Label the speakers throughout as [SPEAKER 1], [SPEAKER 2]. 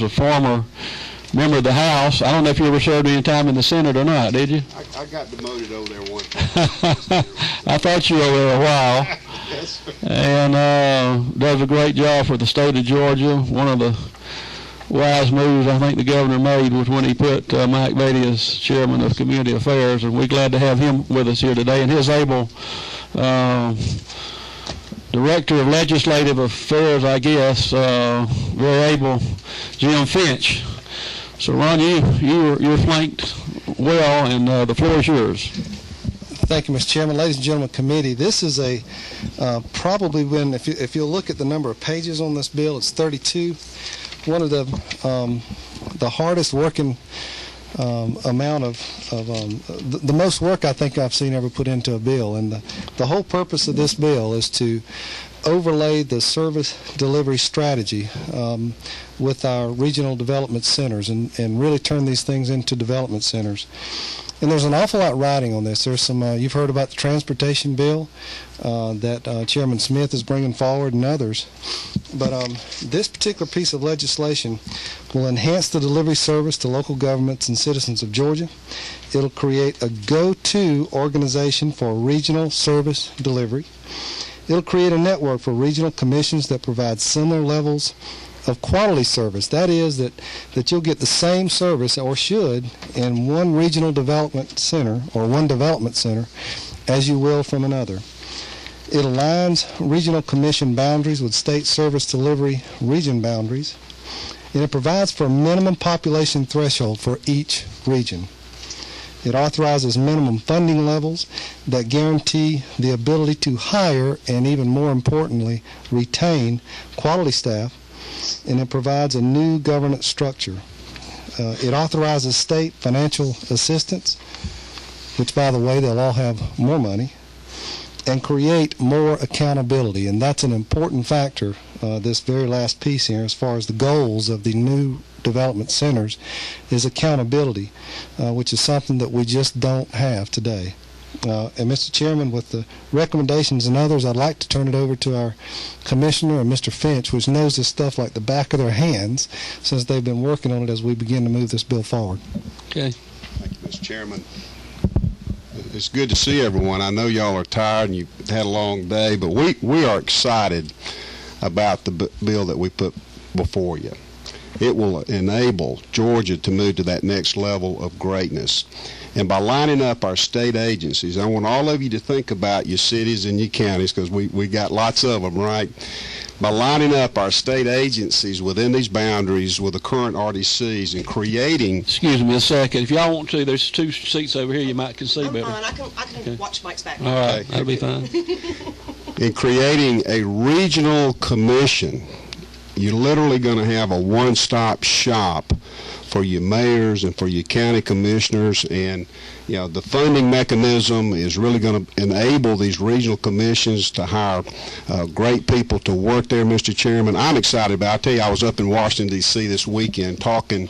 [SPEAKER 1] a former member of the House. I don't know if you ever served any time in the Senate or not, did you?
[SPEAKER 2] I got demoted over there one time.
[SPEAKER 1] I thought you were over there a while.
[SPEAKER 2] Yes, sir.
[SPEAKER 1] And does a great job for the state of Georgia. One of the wise moves I think the governor made was when he put Mike Beatty as chairman of Community Affairs, and we're glad to have him with us here today. And his able Director of Legislative Affairs, I guess, very able Jim Finch. So, Ron, you're flanked well, and the floor is yours.
[SPEAKER 3] Thank you, Mr. Chairman. Ladies and gentlemen, committee, this is a probably when, if you'll look at the number of pages on this bill, it's 32. One of the hardest working amount of the most work I think I've seen ever put into a bill. And the whole purpose of this bill is to overlay the service delivery strategy with our regional development centers and really turn these things into development centers. And there's an awful lot riding on this. There's some, you've heard about the transportation bill that Chairman Smith is bringing forward and others. But this particular piece of legislation will enhance the delivery service to local governments and citizens of Georgia. It'll create a go-to organization for regional service delivery. It'll create a network for regional commissions that provide similar levels of quality service. That is, that you'll get the same service, or should, in one regional development center or one development center as you will from another. It aligns regional commission boundaries with state service delivery region boundaries, and it provides for a minimum population threshold for each region. It authorizes minimum funding levels that guarantee the ability to hire and, even more importantly, retain quality staff, and it provides a new governance structure. It authorizes state financial assistance, which, by the way, they'll all have more money, and create more accountability. And that's an important factor, this very last piece here, as far as the goals of the new development centers, is accountability, which is something that we just don't have today. And Mr. Chairman, with the recommendations and others, I'd like to turn it over to our Commissioner, and Mr. Finch, which knows this stuff like the back of their hands, since they've been working on it as we begin to move this bill forward.
[SPEAKER 1] Okay.
[SPEAKER 2] Thank you, Mr. Chairman. It's good to see everyone. I know y'all are tired and you've had a long day, but we are excited about the bill that we put before you. It will enable Georgia to move to that next level of greatness. And by lining up our state agencies, I want all of you to think about your cities and your counties, because we got lots of them, right? By lining up our state agencies within these boundaries with the current RDCs and creating...
[SPEAKER 1] Excuse me a second. If y'all want to, there's 2 seats over here you might can see better.
[SPEAKER 4] I can watch Mike's back.
[SPEAKER 1] All right, that'll be fine.
[SPEAKER 2] In creating a regional commission, you're literally going to have a one-stop shop for your mayors and for your county commissioners, and the funding mechanism is really going to enable these regional commissions to hire great people to work there, Mr. Chairman. I'm excited about it. I tell you, I was up in Washington, D.C. this weekend talking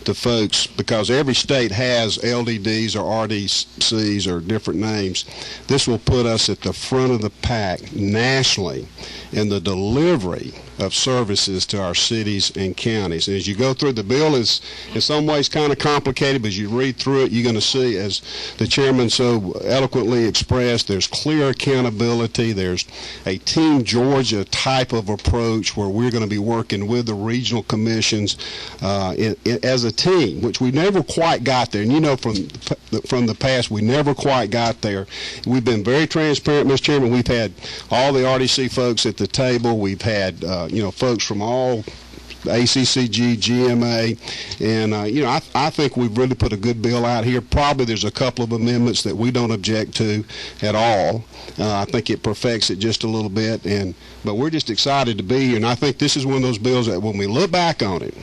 [SPEAKER 2] to folks, because every state has LDDs or RDCs or different names. This will put us at the front of the pack nationally in the delivery of services to our cities and counties. And as you go through, the bill is in some ways kind of complicated, but as you read through it, you're going to see, as the chairman so eloquently expressed, there's clear accountability. There's a Team Georgia type of approach where we're going to be working with the regional commissions as a team, which we never quite got there. And from the past, we never quite got there. We've been very transparent, Mr. Chairman. We've had all the RDC folks at the table. We've had folks from all ACCG, GMA, and I think we've really put a good bill out here. Probably there's a couple of amendments that we don't object to at all. I think it perfects it just a little bit, but we're just excited to be here. And I think this is one of those bills that when we look back on it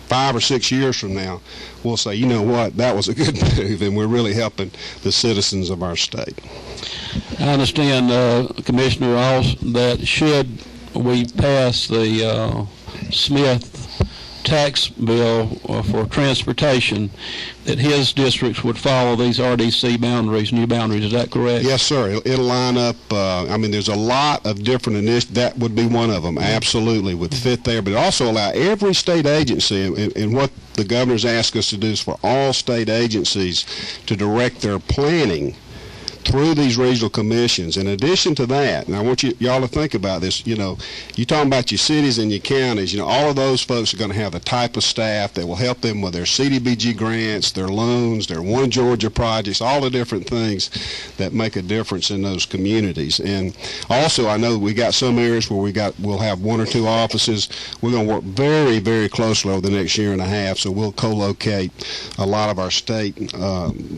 [SPEAKER 2] 5 or 6 years from now, we'll say, you know what, that was a good move, and we're really helping the citizens of our state.
[SPEAKER 1] I understand, Commissioner Ross, that should we pass the Smith tax bill for transportation, that his districts would follow these RDC boundaries, new boundaries. Is that correct?
[SPEAKER 2] Yes, sir. It'll line up. I mean, there's a lot of different initiatives. That would be one of them. Absolutely would fit there. But it also allow every state agency, and what the governor's asked us to do is for all state agencies to direct their planning through these regional commissions. In addition to that, and I want y'all to think about this, you know, you're talking about your cities and your counties, you know, all of those folks are going to have the type of staff that will help them with their CDBG grants, their loans, their One Georgia projects, all the different things that make a difference in those communities. And also, I know we got some areas where we'll have 1 or 2 offices. We're going to work very, very closely over the next year and a half, so we'll co-locate a lot of our state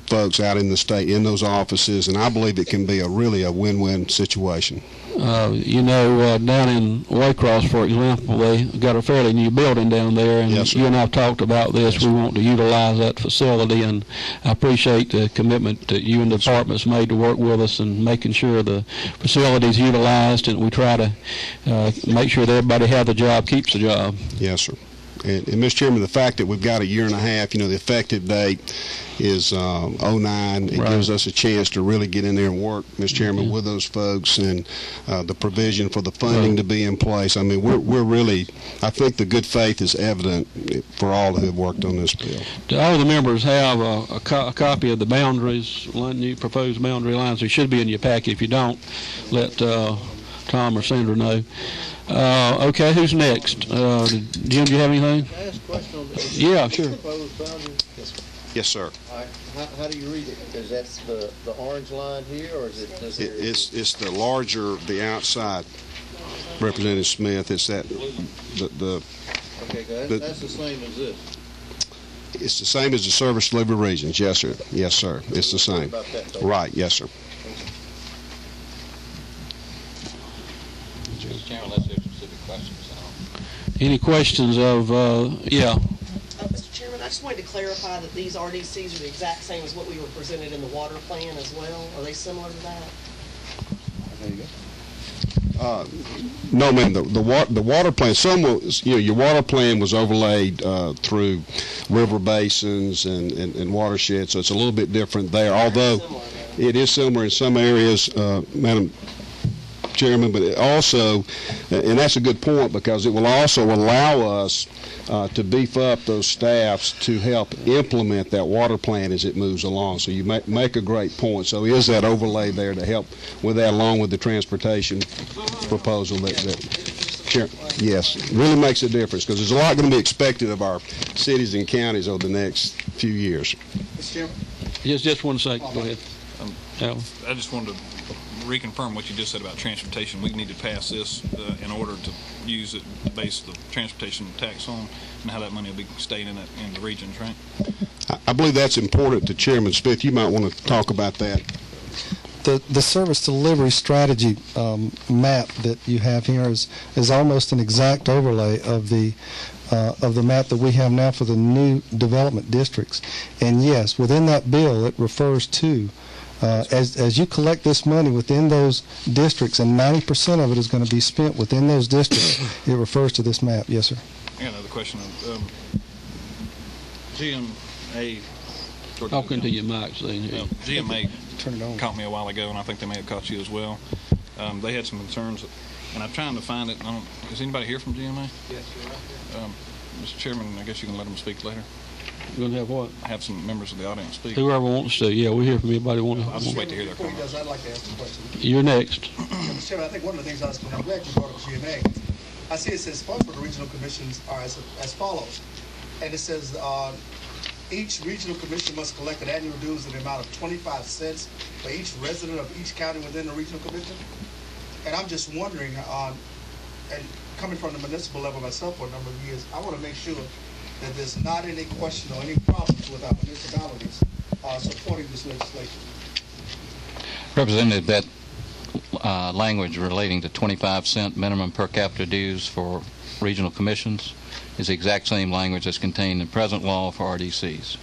[SPEAKER 2] folks out in the state in those offices, and I believe it can be really a win-win situation.
[SPEAKER 1] You know, down in Waycross, for example, they got a fairly new building down there, and
[SPEAKER 2] Yes, sir.
[SPEAKER 1] you and I have talked about this.
[SPEAKER 2] Yes,
[SPEAKER 1] we want to utilize that facility, and I appreciate the commitment that you and the department's made to work with us and making sure the facility's utilized, and we try to make sure that everybody has the job keeps the job.
[SPEAKER 2] Yes, sir. And Mr. Chairman, the fact that we've got a year and a half, you know, the effective date is 09. It
[SPEAKER 1] Right.
[SPEAKER 2] gives us a chance to really get in there and work, Mr. Chairman, with those folks, and the provision for the funding to be in place. I mean, we're really, I think the good faith is evident for all who have worked on this bill.
[SPEAKER 1] Do all the members have a copy of the boundaries, new proposed boundary lines? It should be in your packet. If you don't, let Tom or Sandra know. Okay, who's next? Jim, do you have anything?
[SPEAKER 4] Can I ask a question on this?
[SPEAKER 1] Yeah, sure.
[SPEAKER 4] Proposed boundary?
[SPEAKER 2] Yes, sir.
[SPEAKER 4] All right. How do you read it? Is that the orange line here, or is it this area?
[SPEAKER 2] It's the larger, the outside, Representative Smith. It's that the
[SPEAKER 4] Okay, that's the same as this.
[SPEAKER 2] it's the same as the service delivery regions. Yes, sir. Yes, sir. It's the same.
[SPEAKER 4] About that, though.
[SPEAKER 2] Right. Yes, sir.
[SPEAKER 5] Mr. Chairman, unless there's specific questions.
[SPEAKER 1] Any questions of, yeah.
[SPEAKER 6] Mr. Chairman, I just wanted to clarify that these RDCs are the exact same as what we were presented in the water plan as well. Are they similar to that?
[SPEAKER 4] There you go.
[SPEAKER 2] No, ma'am. The water plan. Some was, you know, your water plan was overlaid through river basins and watersheds, so it's a little bit different there. Although it is similar in some areas, Madam Chairman, but it also, and that's a good point, because it will also allow us to beef up those staffs to help implement that water plan as it moves along. So you make a great point. So is that overlay there to help with that, along with the transportation proposal yes, really makes a difference, because there's a lot going to be expected of our cities and counties over the next few years.
[SPEAKER 4] Mr. Chairman?
[SPEAKER 1] Just one second. Go ahead. Alan.
[SPEAKER 5] I just wanted to reconfirm what you just said about transportation. We need to pass this in order to use it, base the transportation tax on, and how that money will be staying in the regions, right?
[SPEAKER 2] I believe that's important to Chairman Smith. You might want to talk about that.
[SPEAKER 3] The service delivery strategy map that you have here is almost an exact overlay of the map that we have now for the new development districts. And yes, within that bill, it refers to as you collect this money within those districts, and 90% of it is going to be spent within those districts, it refers to this map. Yes, sir.
[SPEAKER 5] I got another question. GMA.
[SPEAKER 1] Talking to your mic,
[SPEAKER 5] GMA
[SPEAKER 3] Turn it on.
[SPEAKER 5] caught me a while ago, and I think they may have caught you as well. They had some concerns, and I'm trying to find it. Is anybody here from GMA?
[SPEAKER 4] Yes, you're right.
[SPEAKER 5] Mr. Chairman, I guess you can let them speak later.
[SPEAKER 1] You're going to have what?
[SPEAKER 5] Have some members of the audience speak.
[SPEAKER 1] Whoever wants to. Yeah, we're here from anybody want
[SPEAKER 5] I'll just
[SPEAKER 1] to.
[SPEAKER 5] wait to hear their
[SPEAKER 7] Before he
[SPEAKER 5] comments.
[SPEAKER 7] does, I'd like to ask a question.
[SPEAKER 1] You're next.
[SPEAKER 7] Mr. Chairman, I think one of the things I'm glad you brought up GMA. I see it says funds for the regional commissions are as follows. And it says each regional commission must collect an annual dues in the amount of 25 cents for each resident of each county within the regional commission. And I'm just wondering, and coming from the municipal level myself for a number of years, I want to make sure that there's not any question or any problems with our municipalities supporting this legislation.
[SPEAKER 8] Representative, that language relating to 25-cent minimum per capita dues for regional commissions is the exact same language that's contained in present law for RDCs.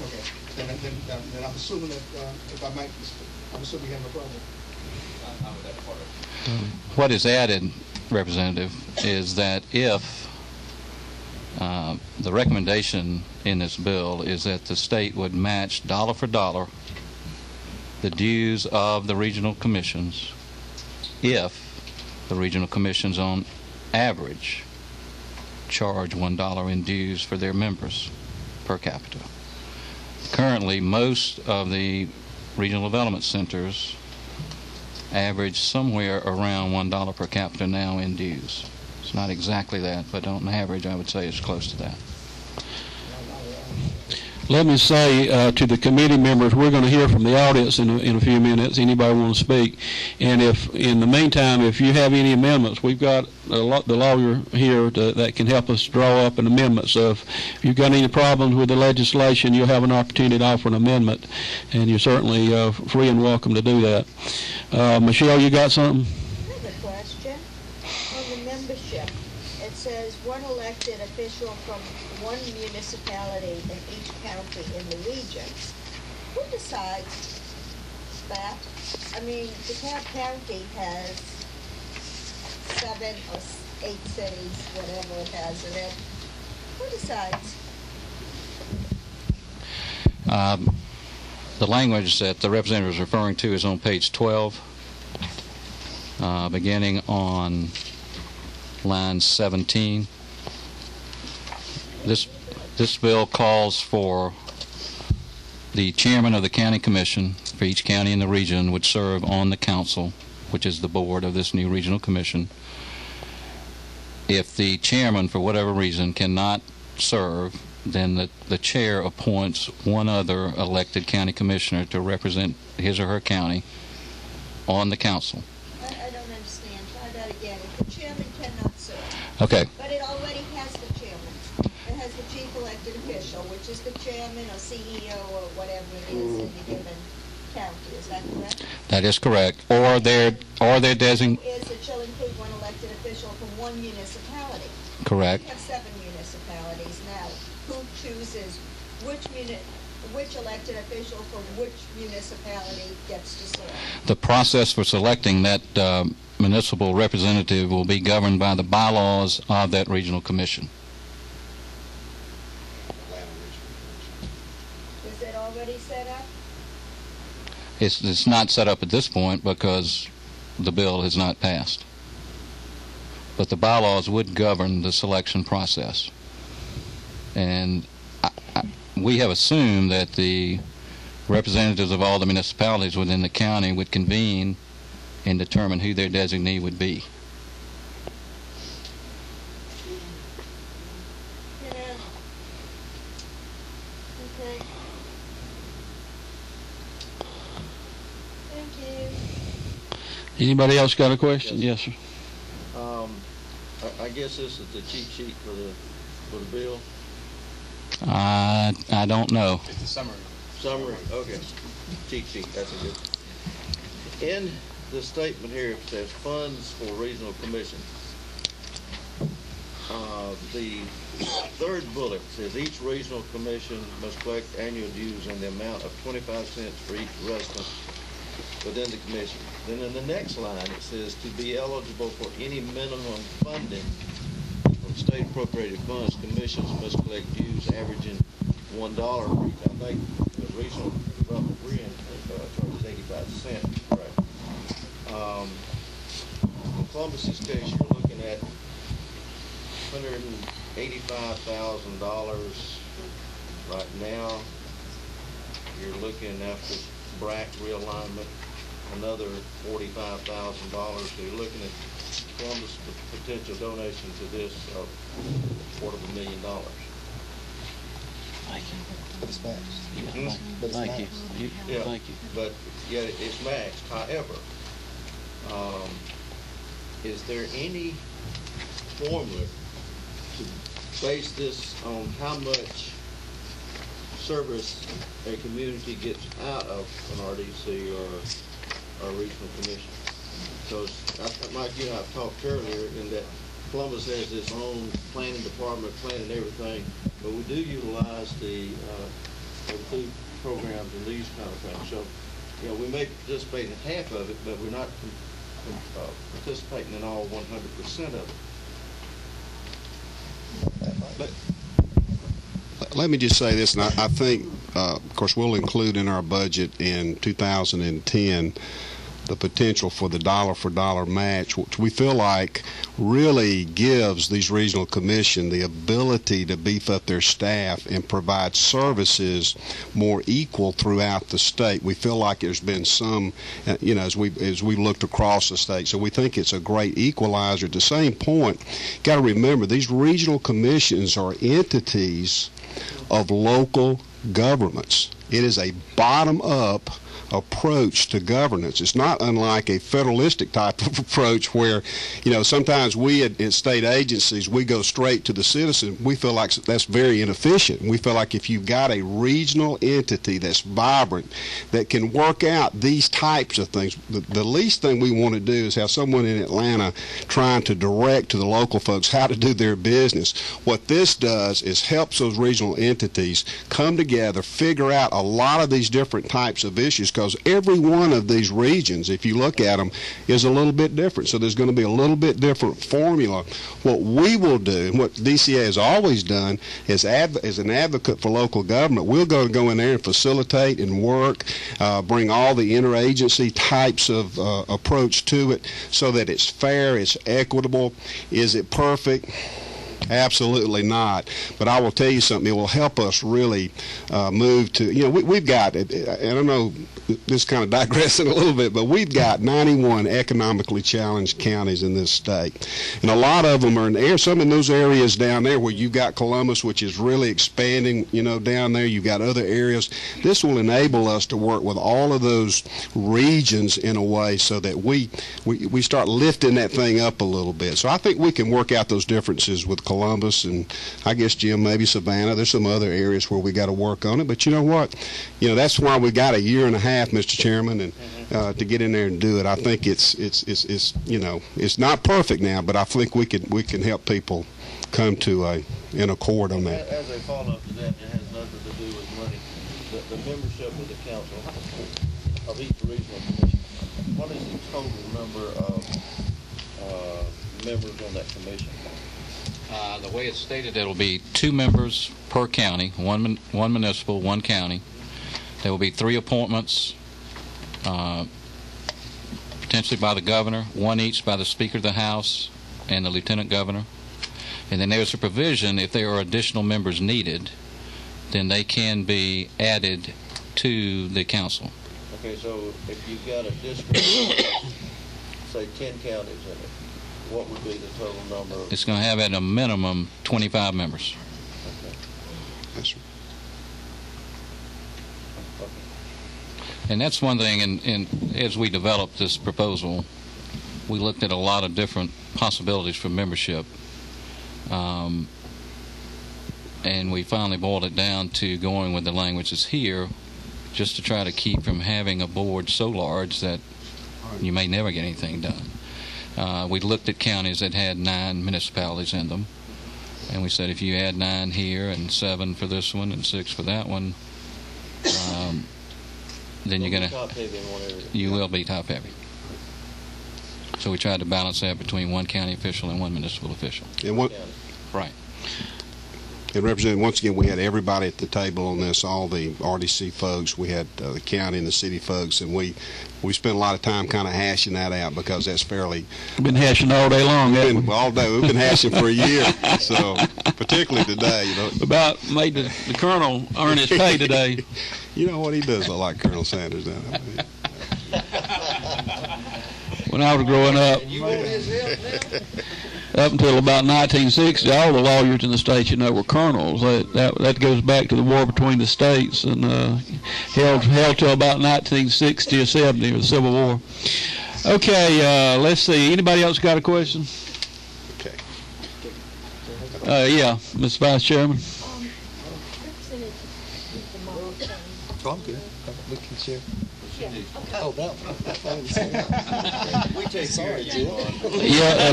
[SPEAKER 7] Okay. Then I'm assuming that, if I might, I'm assuming we have no problem.
[SPEAKER 8] What is added, Representative, is that if The recommendation in this bill is that the state would match dollar for dollar the dues of the regional commissions if the regional commissions on average charge $1 in dues for their members per capita. Currently, most of the regional development centers average somewhere around $1 per capita now in dues. It's not exactly that, but on average, I would say it's close to that.
[SPEAKER 1] Let me say to the committee members, we're going to hear from the audience in a few minutes. Anybody want to speak? And if, in the meantime, if you have any amendments, we've got the lawyer here that can help us draw up an amendment. So if you've got any problems with the legislation, you'll have an opportunity to offer an amendment, and you're certainly free and welcome to do that. Michelle, you got something?
[SPEAKER 9] I have a question. On the membership, it says one elected official from one municipality in each county in the region. Who decides that? I mean, DeKalb County has 7 or 8 cities, whatever it has in it. Who decides?
[SPEAKER 8] The language that the representative is referring to is on page 12, beginning on line 17. This bill calls for the chairman of the county commission for each county in the region would serve on the council, which is the board of this new regional commission. If the chairman, for whatever reason, cannot serve, then the chair appoints one other elected county commissioner to represent his or her county on the council.
[SPEAKER 9] I don't understand. Try that again. If the chairman cannot serve.
[SPEAKER 8] Okay.
[SPEAKER 9] But it already has the chairman. It has the chief elected official, which is the chairman or CEO or whatever it is in the given county. Is that correct?
[SPEAKER 8] That is correct. Or their designated.
[SPEAKER 9] It shall include one elected official from one municipality.
[SPEAKER 8] Correct.
[SPEAKER 9] We have 7 municipalities now. Who chooses which elected official from which municipality gets to serve?
[SPEAKER 8] The process for selecting that municipal representative will be governed by the bylaws of that regional commission.
[SPEAKER 9] Is it already set up?
[SPEAKER 8] It's not set up at this point because the bill has not passed. But the bylaws would govern the selection process. And we have assumed that the representatives of all the municipalities within the county would convene and determine who their designee would be.
[SPEAKER 9] Yeah. Okay. Thank you.
[SPEAKER 1] Anybody else got a question? Yes, sir.
[SPEAKER 4] I guess this is the cheat sheet for the bill.
[SPEAKER 8] I don't know.
[SPEAKER 10] It's a summary.
[SPEAKER 4] Summary, okay. Cheat sheet, that's a good. In the statement here, it says funds for regional commission. The third bullet says each regional commission must collect annual dues in the amount of 25 cents for each resident within the commission. Then in the next line, it says to be eligible for any minimum funding from state appropriated funds, commissions must collect dues averaging $1 for each. I think the regional development we're in charges 85 cents, right? In Columbus's case, you're looking at $185,000 right now. You're looking after BRAC realignment, another $45,000. So you're looking at Columbus potential donation to this of $250,000.
[SPEAKER 3] Thank you. It's maxed.
[SPEAKER 4] Hmm?
[SPEAKER 3] But it's
[SPEAKER 1] Thank you.
[SPEAKER 3] maxed.
[SPEAKER 4] Yeah,
[SPEAKER 1] Thank you.
[SPEAKER 4] but yet it's maxed. However, is there any formula to base this on how much service a community gets out of an RDC or a regional commission? Because like you and I talked earlier, in that Columbus has its own planning department, planning everything, but we do utilize the food programs and these kind of things. So, you know, we may participate in half of it, but we're not participating in all 100% of it.
[SPEAKER 3] That much.
[SPEAKER 2] Let me just say this, and I think, of course, we'll include in our budget in 2010 the potential for the dollar-for-dollar match, which we feel like really gives these regional commission the ability to beef up their staff and provide services more equal throughout the state. We feel like there's been some, as we looked across the state, so we think it's a great equalizer. At the same point, got to remember, these regional commissions are entities of local governments. It is a bottom-up approach to governance. It's not unlike a federalistic type of approach where, sometimes we at state agencies, we go straight to the citizen. We feel like that's very inefficient. We feel like if you've got a regional entity that's vibrant, that can work out these types of things, the least thing we want to do is have someone in Atlanta trying to direct to the local folks how to do their business. What this does is helps those regional entities come together, figure out a lot of these different types of issues, because every one of these regions, if you look at them, is a little bit different. So there's going to be a little bit different formula. What we will do, and what DCA has always done, is as an advocate for local government, we'll go in there and facilitate and work, bring all the interagency types of approach to it so that it's fair, it's equitable. Is it perfect? Absolutely not. But I will tell you something, it will help us really move to, we've got, and I don't know, this kind of digressing a little bit, but we've got 91 economically challenged counties in this state. And a lot of them are some in those areas down there where you've got Columbus, which is really expanding, down there. You've got other areas. This will enable us to work with all of those regions in a way so that we start lifting that thing up a little bit. So I think we can work out those differences with Columbus, and I guess, Jim, maybe Savannah. There's some other areas where we got to work on it. But you know what? That's why we got a year and a half, Mr. Chairman, and to get in there and do it. I think it's not perfect now, but I think we can help people come to an accord on that.
[SPEAKER 4] As a follow-up to that, it has nothing to do with money. The membership of the council of each regional commission. What is the total number of members on that commission?
[SPEAKER 8] The way it's stated, it'll be 2 members per county, one municipal, 1 county. There will be 3 appointments, potentially by the governor, 1 each by the Speaker of the House and the Lieutenant Governor. And then there's a provision, if there are additional members needed, then they can be added to the council.
[SPEAKER 4] Okay, so if you've got a district, say 10 counties in it, what would be the total number?
[SPEAKER 8] It's going to have at a minimum 25 members.
[SPEAKER 4] Okay.
[SPEAKER 2] Yes, sir.
[SPEAKER 8] And that's one thing, and as we developed this proposal, we looked at a lot of different possibilities for membership. And we finally boiled it down to going with the language that's here, just to try to keep from having a board so large that you may never get anything done. We looked at counties that had 9 municipalities in them, and we said if you add 9 here and 7 for this one and 6 for that one, then you're going to, you will be top heavy. So we tried to balance that between 1 county official and 1 municipal official.
[SPEAKER 2] And what?
[SPEAKER 8] Right.
[SPEAKER 2] And Representative, once again, we had everybody at the table on this, all the RDC folks. We had the county and the city folks, and we spent a lot of time kind of hashing that out because that's fairly...
[SPEAKER 1] We've been hashing all day long, haven't we?
[SPEAKER 2] All day. We've been hashing for a year, so particularly today.
[SPEAKER 1] About made the colonel earn his pay today.
[SPEAKER 2] You know what? He does look like Colonel Sanders, doesn't he?
[SPEAKER 1] When I was growing up, up until about 1960, all the lawyers in the state, were colonels. That goes back to the war between the states and held till about 1960 or 70, or the Civil War. Okay, let's see. Anybody else got a question?
[SPEAKER 2] Okay.
[SPEAKER 1] Yeah, Mr. Vice Chairman.
[SPEAKER 3] Oh, I'm good. We can share. Oh, that one.
[SPEAKER 4] We take care of you, Ron.
[SPEAKER 1] Yeah,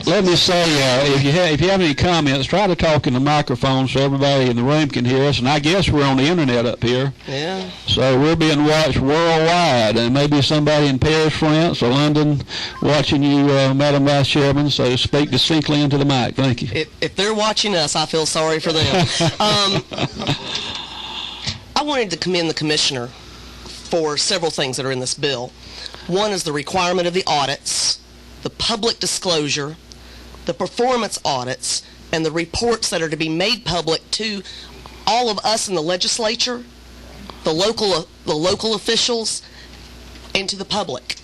[SPEAKER 1] let me say, if you have any comments, try to talk in the microphone so everybody in the room can hear us. And I guess we're on the internet up here,
[SPEAKER 6] Yeah.
[SPEAKER 1] so we're being watched worldwide. And maybe somebody in Paris, France, or London watching you, Madam Vice Chairman. So speak distinctly into the mic. Thank you.
[SPEAKER 6] If they're watching us, I feel sorry for them. I wanted to commend the commissioner for several things that are in this bill. One is the requirement of the audits, the public disclosure, the performance audits, and the reports that are to be made public to all of us in the legislature, the local officials, and to the public.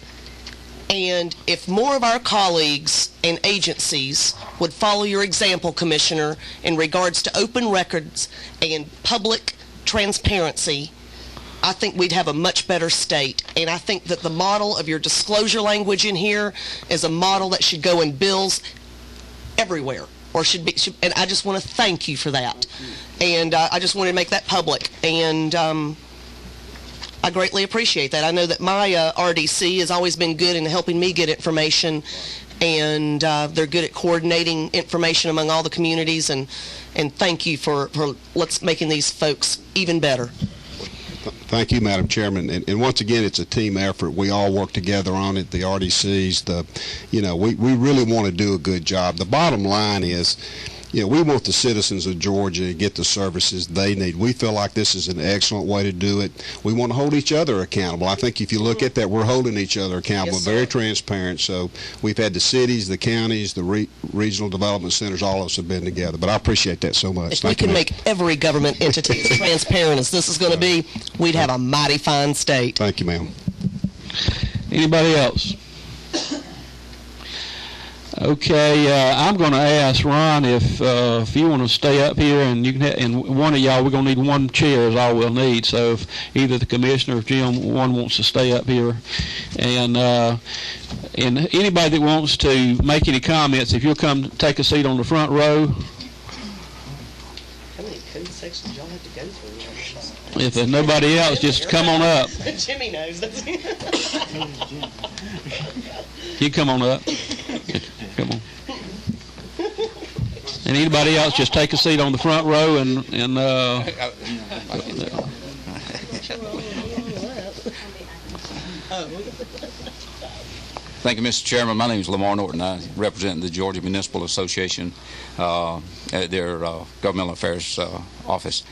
[SPEAKER 6] And if more of our colleagues and agencies would follow your example, Commissioner, in regards to open records and public transparency, I think we'd have a much better state. And I think that the model of your disclosure language in here is a model that should go in bills everywhere, or and I just want to thank you for that. And I just wanted to make that public. And I greatly appreciate that. I know that my RDC has always been good in helping me get information, and they're good at coordinating information among all the communities, and thank you for making these folks even better.
[SPEAKER 2] Thank you, Madam Chairman. And once again, it's a team effort. We all work together on it, the RDCs, we really want to do a good job. The bottom line is, we want the citizens of Georgia to get the services they need. We feel like this is an excellent way to do it. We want to hold each other accountable. I think if you look at that, we're holding each other accountable,
[SPEAKER 6] Yes, sir.
[SPEAKER 2] very transparent. So we've had the cities, the counties, the regional development centers, all of us have been together. But I appreciate that so much.
[SPEAKER 6] If we
[SPEAKER 2] Thank you,
[SPEAKER 6] can
[SPEAKER 2] ma'am.
[SPEAKER 6] make every government entity as transparent as this is going to be, we'd have a mighty fine state.
[SPEAKER 2] Thank you, ma'am.
[SPEAKER 1] Anybody else? Okay, I'm going to ask Ron if you want to stay up here, and you can. And one of y'all, we're going to need one chair is all we'll need. So if either the commissioner or Jim, one wants to stay up here, and anybody that wants to make any comments, if you'll come take a seat on the front row.
[SPEAKER 6] How many code sections y'all have to go through?
[SPEAKER 1] If there's nobody else, just come on up.
[SPEAKER 6] Jimmy knows.
[SPEAKER 1] You come on up. Come on. And anybody else, just take a seat on the front row and
[SPEAKER 8] Thank you, Mr. Chairman. My name is Lamar Norton. I represent the Georgia Municipal Association at their Governmental Affairs Office.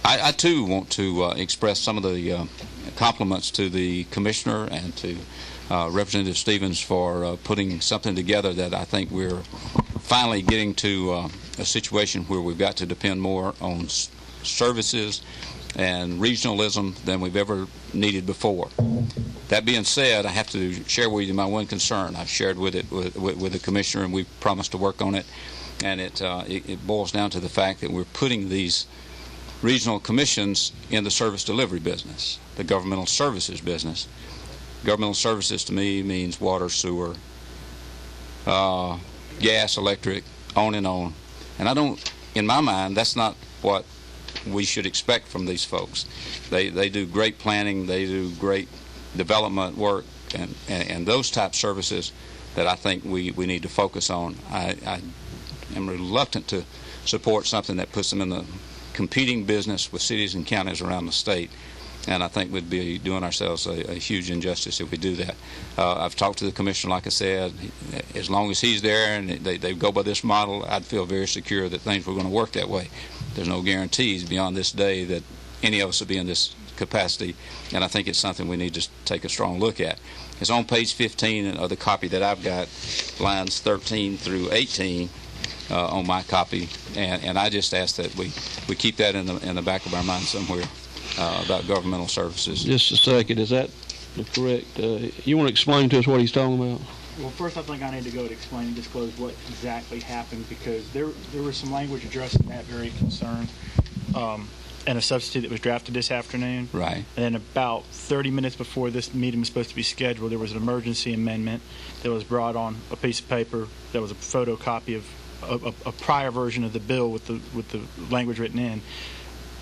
[SPEAKER 8] I too want to express some of the compliments to the Commissioner and to Representative Stevens for putting something together that I think we're finally getting to a situation where we've got to depend more on services and regionalism than we've ever needed before. That being said, I have to share with you my one concern. I've shared with the Commissioner, and we've promised to work on it, and it boils down to the fact that we're putting these regional commissions in the service delivery business, the governmental services business. Governmental services to me means water, sewer, gas, electric, on and on. And I don't, in my mind, that's not what we should expect from these folks. They do great planning, they do great development work, and those type services that I think we need to focus on. I am reluctant to support something that puts them in the competing business with cities and counties around the state. And I think we'd be doing ourselves a huge injustice if we do that. I've talked to the Commissioner, like I said. As long as he's there and they go by this model, I'd feel very secure that things were going to work that way. There's no guarantees beyond this day that any of us will be in this capacity, and I think it's something we need to take a strong look at. It's on page 15 of the copy that I've got, lines 13 through 18 on my copy, and I just ask that we keep that in the back of our mind somewhere. About governmental services.
[SPEAKER 1] Just a second, is that correct? You want to explain to us what he's talking about?
[SPEAKER 10] Well, first I think I need to go to explain and disclose what exactly happened, because there was some language addressing that very concern and a substitute that was drafted this afternoon.
[SPEAKER 8] Right.
[SPEAKER 10] And then about 30 minutes before this meeting was supposed to be scheduled, there was an emergency amendment that was brought on a piece of paper that was a photocopy of a prior version of the bill with the language written in.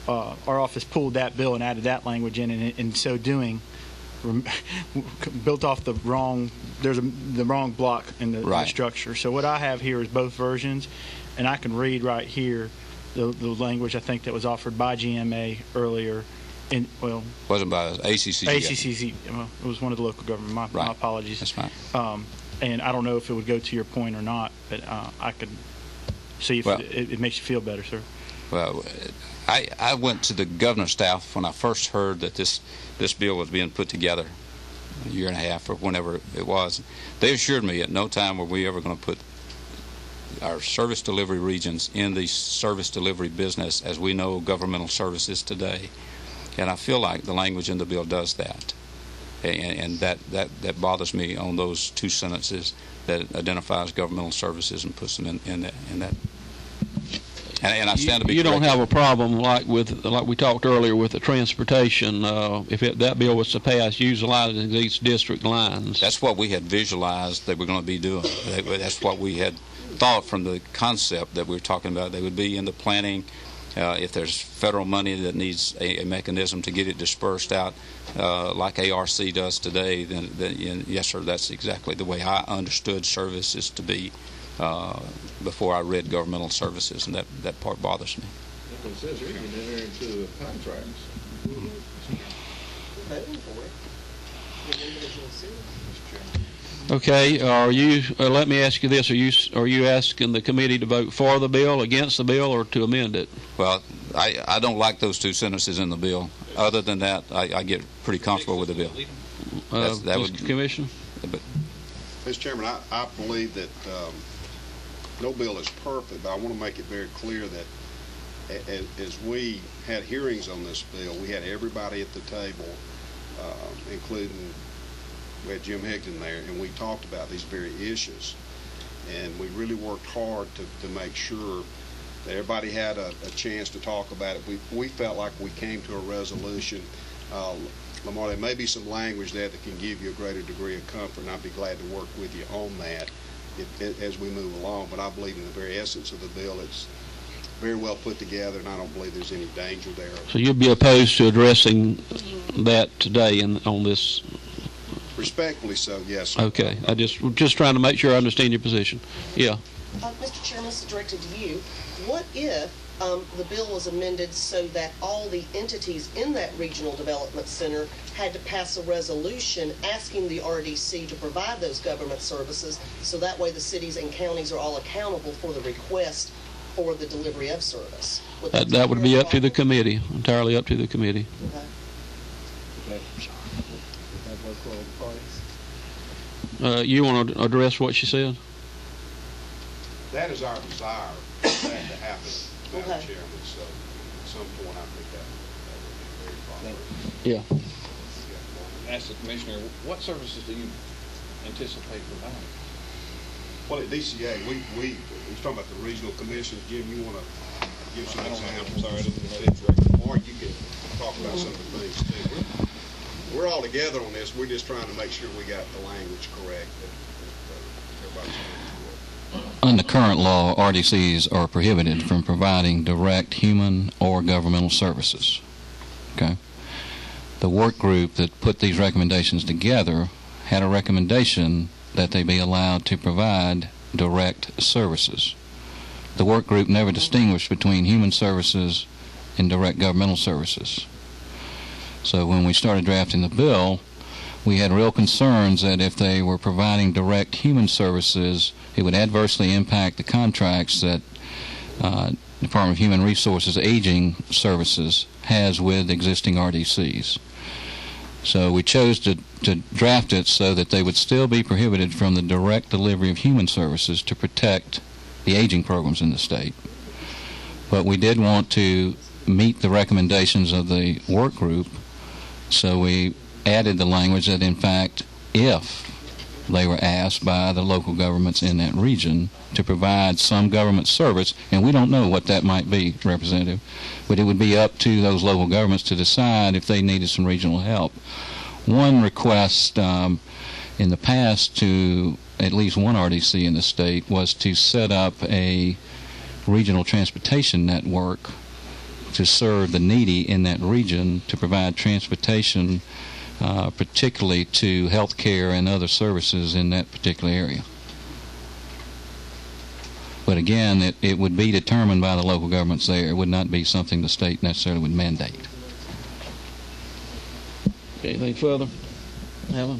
[SPEAKER 10] our office pulled that bill and added that language in, and in so doing, built off the wrong. There's the wrong block in the structure. So what I have here is both versions, and I can read right here the language I think that was offered by GMA earlier.
[SPEAKER 8] Wasn't by ACCG.
[SPEAKER 10] ACCG. Well, it was one of the local government. My apologies.
[SPEAKER 8] That's fine.
[SPEAKER 10] And I don't know if it would go to your point or not, but I could see if it makes you feel better, sir.
[SPEAKER 8] Well, I went to the governor's staff when I first heard that this bill was being put together a year and a half or whenever it was. They assured me at no time were we ever going to put our service delivery regions in the service delivery business as we know governmental services today. And I feel like the language in the bill does that. And that bothers me on those two sentences that identifies governmental services and puts them in that. And I stand to be corrected.
[SPEAKER 1] You don't have a problem like we talked earlier with the transportation. If that bill was to pass, utilizing these district lines.
[SPEAKER 8] That's what we had visualized they were going to be doing. That's what we had thought from the concept that we were talking about. They would be in the planning. If there's federal money that needs a mechanism to get it dispersed out, like ARC does today, then yes, sir, that's exactly the way I understood services to be before I read governmental services, and that part bothers me.
[SPEAKER 4] It says here you can enter into contracts.
[SPEAKER 1] Okay, are you? Let me ask you this: Are you asking the committee to vote for the bill, against the bill, or to amend it?
[SPEAKER 8] Well, I don't like those two sentences in the bill. Other than that, I get pretty comfortable with the bill.
[SPEAKER 1] Commissioner?
[SPEAKER 2] Mr. Chairman, I believe that no bill is perfect, but I want to make it very clear that as we had hearings on this bill, we had everybody at the table, including we had Jim Higdon there, and we talked about these very issues. And we really worked hard to make sure that everybody had a chance to talk about it. We felt like we came to a resolution. Lamar, there may be some language there that can give you a greater degree of comfort, and I'd be glad to work with you on that as we move along. But I believe in the very essence of the bill, it's very well put together, and I don't believe there's any danger there.
[SPEAKER 1] So you'd be opposed to addressing that today on this?
[SPEAKER 2] Respectfully so, yes, sir.
[SPEAKER 1] Okay. I just trying to make sure I understand your position. Yeah.
[SPEAKER 6] Mr. Chairman, this is directed to you. What if the bill was amended so that all the entities in that regional development center had to pass a resolution asking the RDC to provide those government services, so that way the cities and counties are all accountable for the request for the delivery of service?
[SPEAKER 1] That would be up to the committee, entirely up to the committee.
[SPEAKER 6] Okay.
[SPEAKER 1] You want to address what she said?
[SPEAKER 2] That is our desire for that to happen, Madam
[SPEAKER 6] Okay.
[SPEAKER 2] Chairman. So at some point, I think that would be very proper.
[SPEAKER 1] Yeah.
[SPEAKER 5] Ask the commissioner, what services do you anticipate providing?
[SPEAKER 2] Well, at DCA, we talking about the regional commissions. Jim, you want to give some examples?
[SPEAKER 5] Sorry, I didn't know.
[SPEAKER 2] Or you can talk about some of the things too. We're all together on this. We're just trying to make sure we got the language correct. That everybody's going to work.
[SPEAKER 8] Under current law, RDCs are prohibited from providing direct human or governmental services. Okay? The work group that put these recommendations together had a recommendation that they be allowed to provide direct services. The work group never distinguished between human services and direct governmental services. So when we started drafting the bill, we had real concerns that if they were providing direct human services, it would adversely impact the contracts that Department of Human Resources Aging Services has with existing RDCs. So we chose to draft it so that they would still be prohibited from the direct delivery of human services to protect the aging programs in the state. But we did want to meet the recommendations of the work group, so we added the language that, in fact, if they were asked by the local governments in that region to provide some government service, and we don't know what that might be, Representative, but it would be up to those local governments to decide if they needed some regional help. One request in the past to at least one RDC in the state was to set up a regional transportation network to serve the needy in that region, to provide transportation, particularly to health care and other services in that particular area. But again, it would be determined by the local governments there. It would not be something the state necessarily would mandate.
[SPEAKER 1] Okay, anything further? Alan?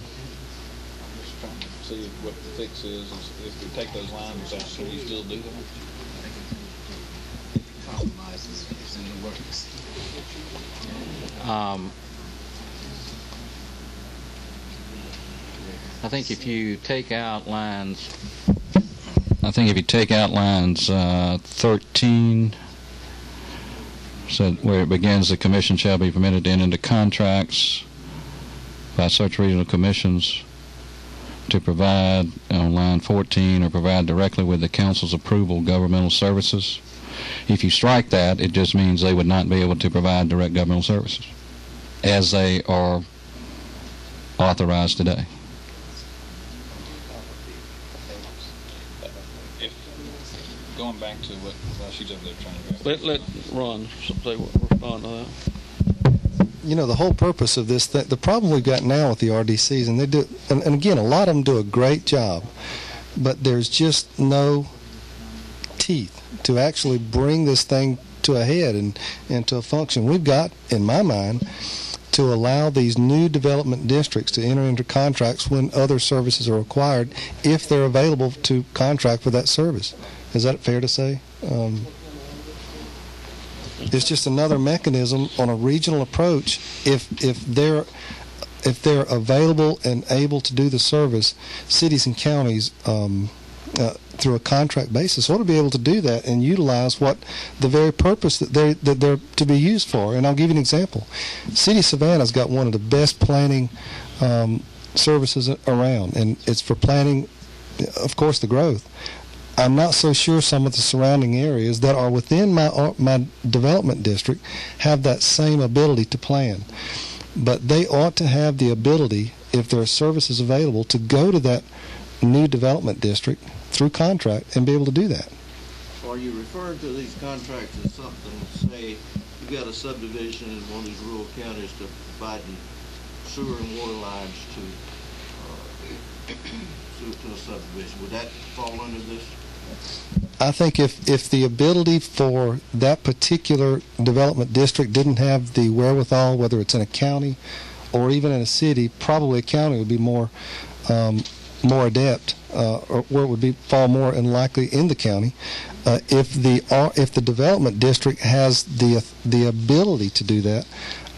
[SPEAKER 5] Just trying to see what the fix is if we take those lines out, can you still do that?
[SPEAKER 8] I think if you take out lines 13, so where it begins, the commission shall be permitted to enter into contracts by such regional commissions to provide, on line 14, or provide directly with the council's approval governmental services. If you strike that, it just means they would not be able to provide direct governmental services as they are authorized today.
[SPEAKER 5] Going back to what she's over there trying to
[SPEAKER 1] Let Ron respond to that.
[SPEAKER 3] You know, the whole purpose of this, the problem we've got now with the RDCs, and they do, and again, a lot of them do a great job, but there's just no teeth to actually bring this thing to a head and to a function. We've got, in my mind, to allow these new development districts to enter into contracts when other services are required, if they're available to contract for that service. Is that fair to say? It's just another mechanism on a regional approach. If they're available and able to do the service, cities and counties through a contract basis ought to be able to do that and utilize what the very purpose that they're to be used for. And I'll give you an example. City of Savannah's got one of the best planning services around, and it's for planning, of course, the growth. I'm not so sure some of the surrounding areas that are within my development district have that same ability to plan. But they ought to have the ability, if there are services available, to go to that new development district through contract and be able to do that.
[SPEAKER 4] Are you referring to these contracts as something, say, you got a subdivision in one of these rural counties to provide sewer and water lines to a subdivision? Would that fall under this?
[SPEAKER 3] I think if the ability for that particular development district didn't have the wherewithal, whether it's in a county or even in a city, probably a county would be more adept, or where it would fall more and likely in the county. If the development district has the ability to do that,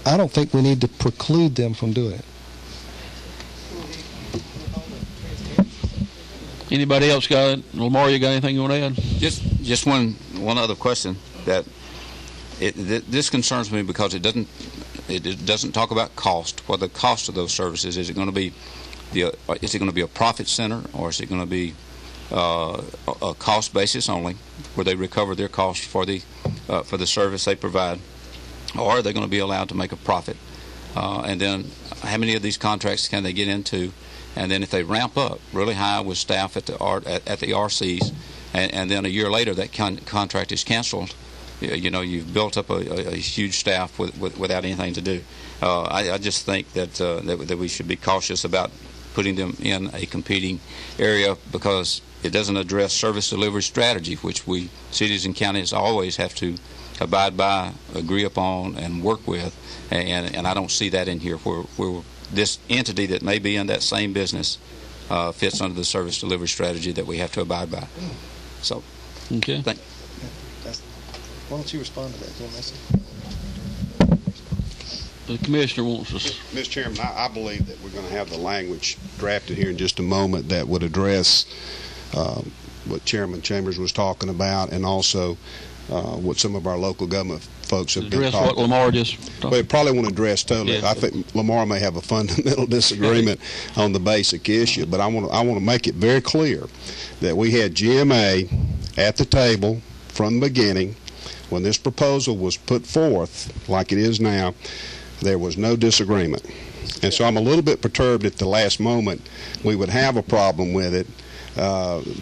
[SPEAKER 3] I don't think we need to preclude them from doing it.
[SPEAKER 1] Anybody else got it? Lamar, you got anything you want to add?
[SPEAKER 11] Just one other question that this concerns me because it doesn't talk about cost. What the cost of those services is? It going to be a profit center, or is it going to be a cost basis only, where they recover their cost for the service they provide, or are they going to be allowed to make a profit? And then, how many of these contracts can they get into? And then if they ramp up really high with staff at the RCs, and then a year later that contract is canceled, you've built up a huge staff without anything to do. I just think that we should be cautious about putting them in a competing area, because it doesn't address service delivery strategy, which we cities and counties always have to abide by, agree upon, and work with. And I don't see that in here where this entity that may be in that same business fits under the service delivery strategy that we have to abide by. So,
[SPEAKER 1] okay.
[SPEAKER 3] Why don't you respond to that, Jim Mason?
[SPEAKER 1] The commissioner wants us.
[SPEAKER 2] Mr. Chairman, I believe that we're going to have the language drafted here in just a moment that would address what Chairman Chambers was talking about, and also what some of our local government folks have been talking about.
[SPEAKER 1] Address what Lamar just talked about.
[SPEAKER 2] Well, it probably won't address totally.
[SPEAKER 1] Yes.
[SPEAKER 2] I think Lamar may have a fundamental disagreement on the basic issue, but I want to make it very clear that we had GMA at the table from the beginning. When this proposal was put forth, like it is now, there was no disagreement. And so I'm a little bit perturbed at the last moment we would have a problem with it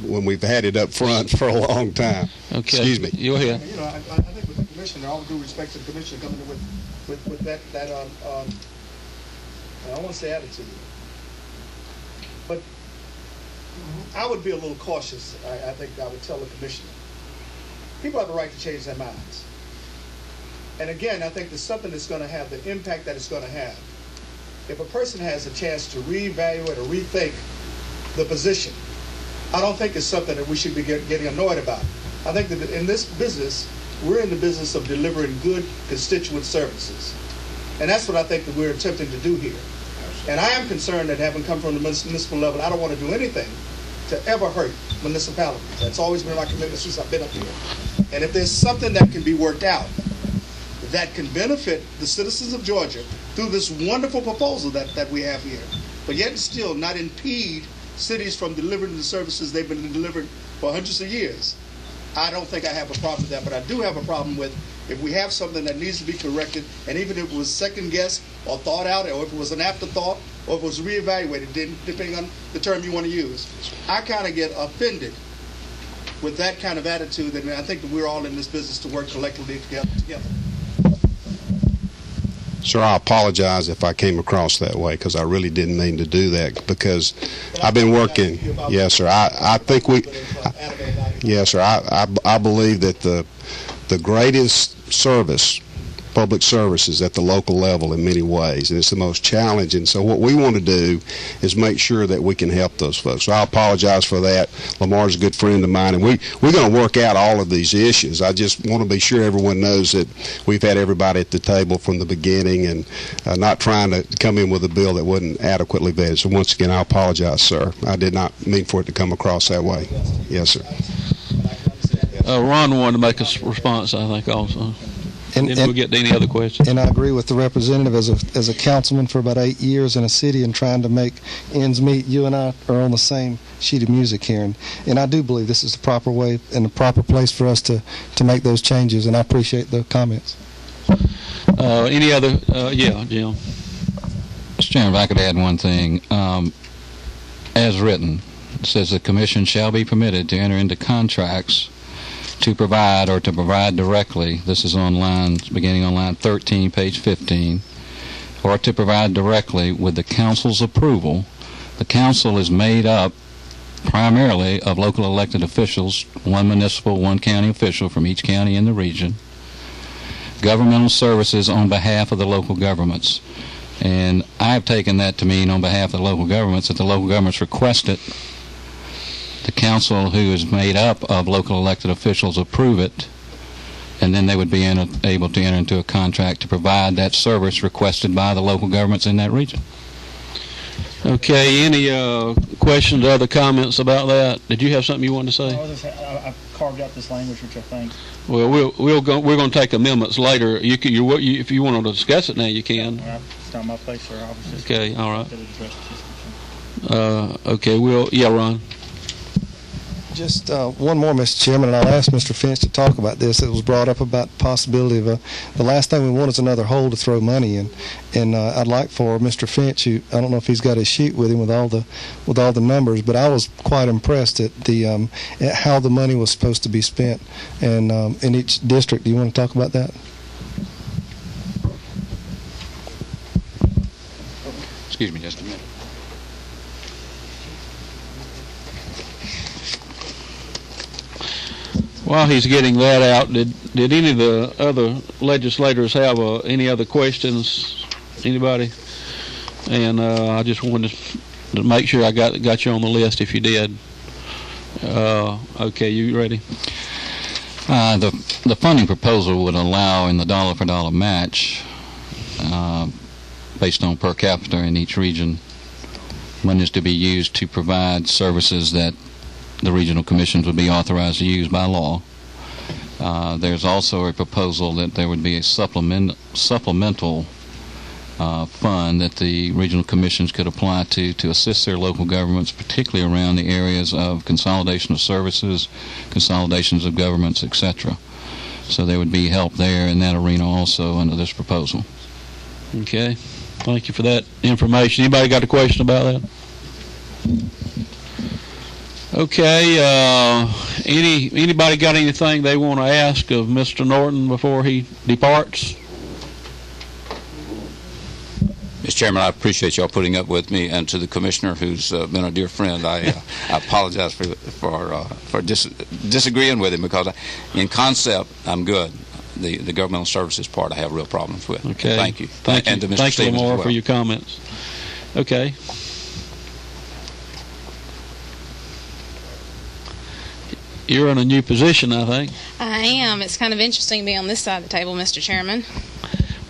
[SPEAKER 2] when we've had it up front for a long time.
[SPEAKER 1] Okay.
[SPEAKER 2] Excuse me.
[SPEAKER 1] You're here.
[SPEAKER 7] I think commissioner, all due respect to the commissioner coming in with that I don't want to say attitude, but I would be a little cautious. I think I would tell the commissioner, people have the right to change their minds. And again, I think there's something that's going to have the impact that it's going to have. If a person has a chance to reevaluate or rethink the position, I don't think it's something that we should be getting annoyed about. I think that in this business, we're in the business of delivering good constituent services. And that's what I think that we're attempting to do here. And I am concerned that having come from the municipal level, I don't want to do anything to ever hurt municipalities. That's always been my commitment since I've been up here. And if there's something that can be worked out that can benefit the citizens of Georgia through this wonderful proposal that we have here, but yet and still not impede cities from delivering the services they've been delivering for hundreds of years, I don't think I have a problem with that. But I do have a problem with if we have something that needs to be corrected, and even if it was second guessed or thought out, or if it was an afterthought, or if it was reevaluated, depending on the term you want to use, I kind of get offended with that kind of attitude. And I think that we're all in this business to work collectively together.
[SPEAKER 2] Sir, I apologize if I came across that way, because I really didn't mean to do that, because I've been working. Yes, sir. I think we. Yes, sir. I believe that the greatest service, public service, is at the local level in many ways, and it's the most challenging. So what we want to do is make sure that we can help those folks. So I apologize for that. Lamar's a good friend of mine, and we're going to work out all of these issues. I just want to be sure everyone knows that we've had everybody at the table from the beginning, and not trying to come in with a bill that wasn't adequately vetted. So once again, I apologize, sir. I did not mean for it to come across that way. Yes, sir.
[SPEAKER 1] Ron wanted to make a response, I think, also. And we'll get to any other questions.
[SPEAKER 3] And I agree with the representative. As a councilman for about 8 years in a city and trying to make ends meet, you and I are on the same sheet of music here. And I do believe this is the proper way and the proper place for us to make those changes. And I appreciate the comments.
[SPEAKER 1] Any other? Yeah, Jim.
[SPEAKER 8] Mr. Chairman, if I could add one thing. As written, it says the commission shall be permitted to enter into contracts to provide or to provide directly, this is beginning on line 13, page 15, or to provide directly with the council's approval. The council is made up primarily of local elected officials, one municipal, one county official from each county in the region, governmental services on behalf of the local governments. And I've taken that to mean on behalf of the local governments that the local governments request it. The council, who is made up of local elected officials, approve it, and then they would be able to enter into a contract to provide that service requested by the local governments in that region.
[SPEAKER 1] Okay, any questions or other comments about that? Did you have something you wanted to say?
[SPEAKER 10] I've carved out this language, which I think.
[SPEAKER 1] Well, we're going to take amendments later. If you want to discuss it now, you can.
[SPEAKER 10] It's not my place, sir.
[SPEAKER 1] Okay, all right. Okay, Ron.
[SPEAKER 3] Just one more, Mr. Chairman, and I'll ask Mr. Finch to talk about this. It was brought up about the possibility of the last thing we want is another hole to throw money in, and I'd like for Mr. Finch, who I don't know if he's got his sheet with him with all the numbers, but I was quite impressed at at how the money was supposed to be spent, and in each district. Do you want to talk about that?
[SPEAKER 8] Excuse me just a minute.
[SPEAKER 1] While he's getting that out, did any of the other legislators have any other questions? Anybody? And I just wanted to make sure I got you on the list if you did. Okay, you ready?
[SPEAKER 8] The funding proposal would allow in the dollar-for-dollar match, based on per capita in each region, monies to be used to provide services that the regional commissions would be authorized to use by law. There's also a proposal that there would be a supplemental fund that the regional commissions could apply to assist their local governments, particularly around the areas of consolidation of services, consolidations of governments, etc. So there would be help there in that arena also under this proposal.
[SPEAKER 1] Okay. Thank you for that information. Anybody got a question about that? Okay, anybody got anything they want to ask of Mr. Norton before he departs?
[SPEAKER 11] Mr. Chairman, I appreciate y'all putting up with me, and to the commissioner who's been a dear friend, I apologize for disagreeing with him, because in concept I'm good. The governmental services part I have real problems with.
[SPEAKER 1] Okay.
[SPEAKER 11] Thank you.
[SPEAKER 1] Thank you.
[SPEAKER 11] And to Mr.
[SPEAKER 1] Thank you,
[SPEAKER 11] Stevens as
[SPEAKER 1] Lamar,
[SPEAKER 11] well.
[SPEAKER 1] for your comments. Okay. You're in a new position, I think.
[SPEAKER 12] I am. It's kind of interesting to be on this side of the table, Mr. Chairman.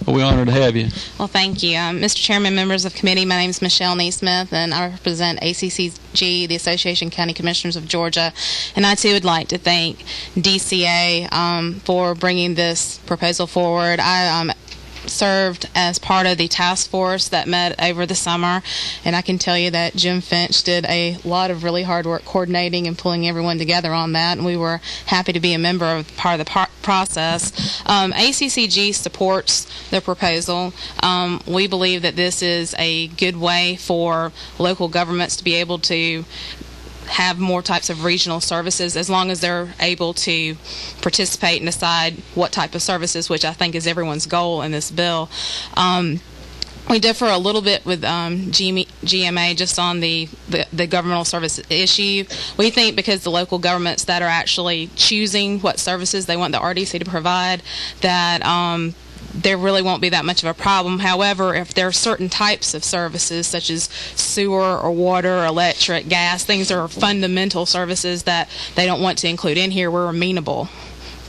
[SPEAKER 1] Well, we're honored to have you.
[SPEAKER 12] Well, thank you. Mr. Chairman, members of committee, my name is Michelle Neesmith, and I represent ACCG, the Association of County Commissioners of Georgia. And I, too, would like to thank DCA for bringing this proposal forward. I served as part of the task force that met over the summer, and I can tell you that Jim Finch did a lot of really hard work coordinating and pulling everyone together on that, and we were happy to be a member of part of the process. ACCG supports the proposal. We believe that this is a good way for local governments to be able to have more types of regional services, as long as they're able to participate and decide what type of services, which I think is everyone's goal in this bill. We differ a little bit with GMA just on the governmental service issue. We think because the local governments that are actually choosing what services they want the RDC to provide, that there really won't be that much of a problem. However, if there are certain types of services such as sewer or water, or electric, gas, things that are fundamental services that they don't want to include in here, we're amenable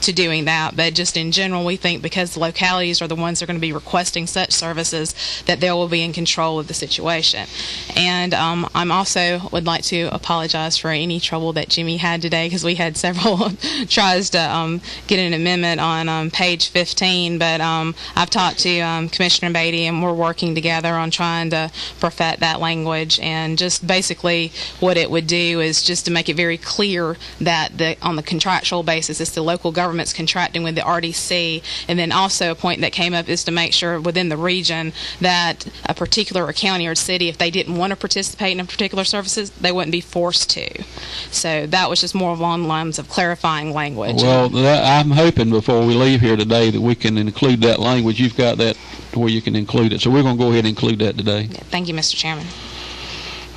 [SPEAKER 12] to doing that. But just in general, we think because the localities are the ones that are going to be requesting such services, that they will be in control of the situation. And I'm also would like to apologize for any trouble that Jimmy had today, because we had several tries to get an amendment on page 15, but I've talked to Commissioner Beatty, and we're working together on trying to perfect that language. And just basically what it would do is just to make it very clear that on the contractual basis, it's the local government's contracting with the RDC. And then also a point that came up is to make sure within the region that a particular county or city, if they didn't want to participate in a particular services, they wouldn't be forced to. So that was just more along the lines of clarifying language.
[SPEAKER 1] Well, I'm hoping before we leave here today that we can include that language. You've got that to where you can include it. So we're going to go ahead and include that today.
[SPEAKER 12] Yeah, thank you, Mr. Chairman.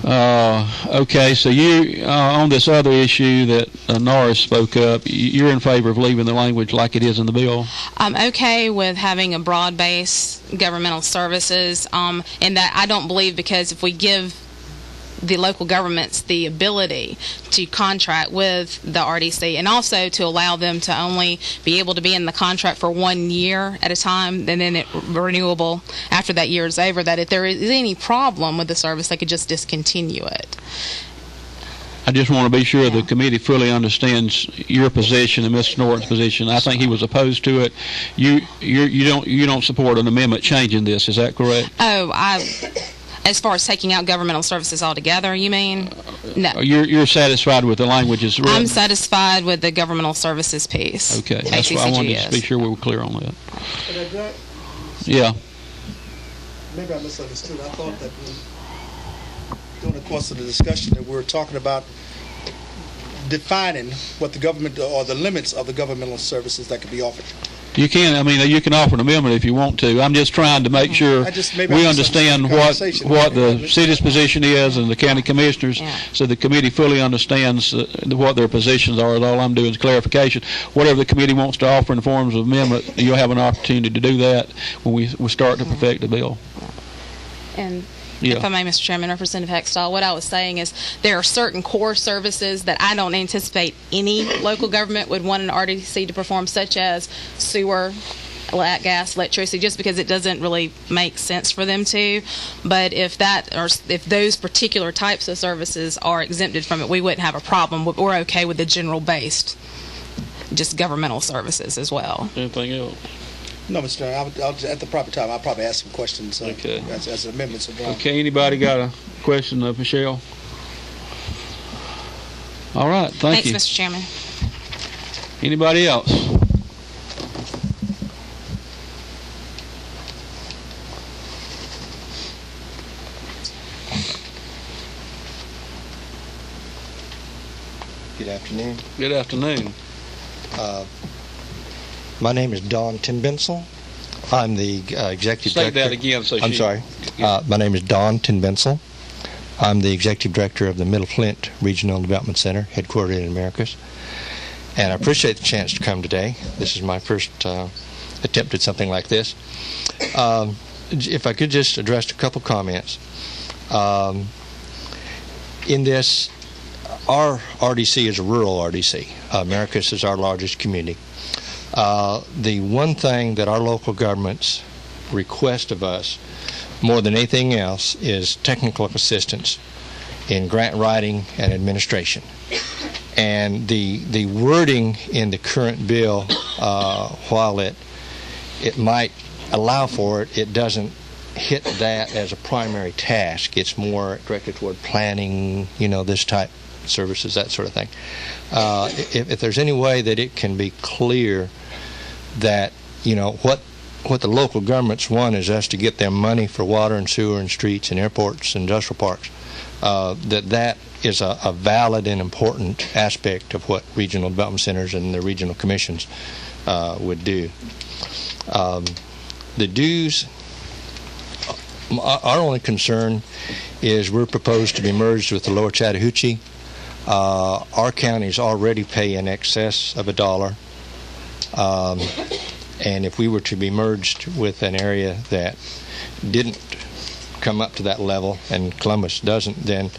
[SPEAKER 1] Okay, so you, on this other issue that Norris spoke up, you're in favor of leaving the language like it is in the bill?
[SPEAKER 12] I'm okay with having a broad-based governmental services, in that I don't believe, because if we give the local governments the ability to contract with the RDC, and also to allow them to only be able to be in the contract for 1 year at a time, and then it renewable after that year is over, that if there is any problem with the service, they could just discontinue it.
[SPEAKER 1] I just want to be sure the committee fully understands your position and Mr. Norton's position. I think he was opposed to it. You don't support an amendment changing this, is that correct?
[SPEAKER 12] As far as taking out governmental services altogether, you mean? No.
[SPEAKER 1] You're satisfied with the language as written?
[SPEAKER 12] I'm satisfied with the governmental services piece.
[SPEAKER 1] Okay, that's why I wanted to be sure we were clear on that. Yeah.
[SPEAKER 7] Maybe I misunderstood. I thought that during the course of the discussion that we were talking about defining what the government, or the limits of the governmental services that could be offered.
[SPEAKER 1] You can. I mean, you can offer an amendment if you want to. I'm just trying to make sure we understand what the city's position is and the county commissioners, so the committee fully understands what their positions are. All I'm doing is clarification. Whatever the committee wants to offer in the forms of amendment, you'll have an opportunity to do that when we start to perfect the bill.
[SPEAKER 12] And if I may, Mr. Chairman, Representative Hextall, what I was saying is there are certain core services that I don't anticipate any local government would want an RDC to perform, such as sewer, gas, electricity, just because it doesn't really make sense for them to. But if those particular types of services are exempted from it, we wouldn't have a problem. We're okay with the general-based, just governmental services as well.
[SPEAKER 1] Anything else?
[SPEAKER 7] No, Mr. Chairman, at the proper time, I'll probably ask some questions as amendments are drawn.
[SPEAKER 1] Okay, anybody got a question of Michelle? All right, thank you.
[SPEAKER 12] Thanks, Mr. Chairman.
[SPEAKER 1] Anybody else?
[SPEAKER 13] Good afternoon.
[SPEAKER 1] Good afternoon.
[SPEAKER 13] My name is Don Tinbensel. I'm the executive director.
[SPEAKER 1] Say that again.
[SPEAKER 13] I'm sorry. My name is Don Tinbensel. I'm the executive director of the Middle Flint Regional Development Center, headquartered in Americus. And I appreciate the chance to come today. This is my first attempt at something like this. If I could just address a couple comments. In this, our RDC is a rural RDC. Americus is our largest community. The one thing that our local governments request of us more than anything else is technical assistance in grant writing and administration. And the wording in the current bill, while it might allow for it, it doesn't hit that as a primary task. It's more directed toward planning, this type of services, that sort of thing. If there's any way that it can be clear that, what the local governments want is us to get them money for water and sewer and streets and airports and industrial parks, that is a valid and important aspect of what regional development centers and the regional commissions would do. The dues, our only concern is we're proposed to be merged with the Lower Chattahoochee. Our counties already pay in excess of $1. And if we were to be merged with an area that didn't come up to that level, and Columbus doesn't, then,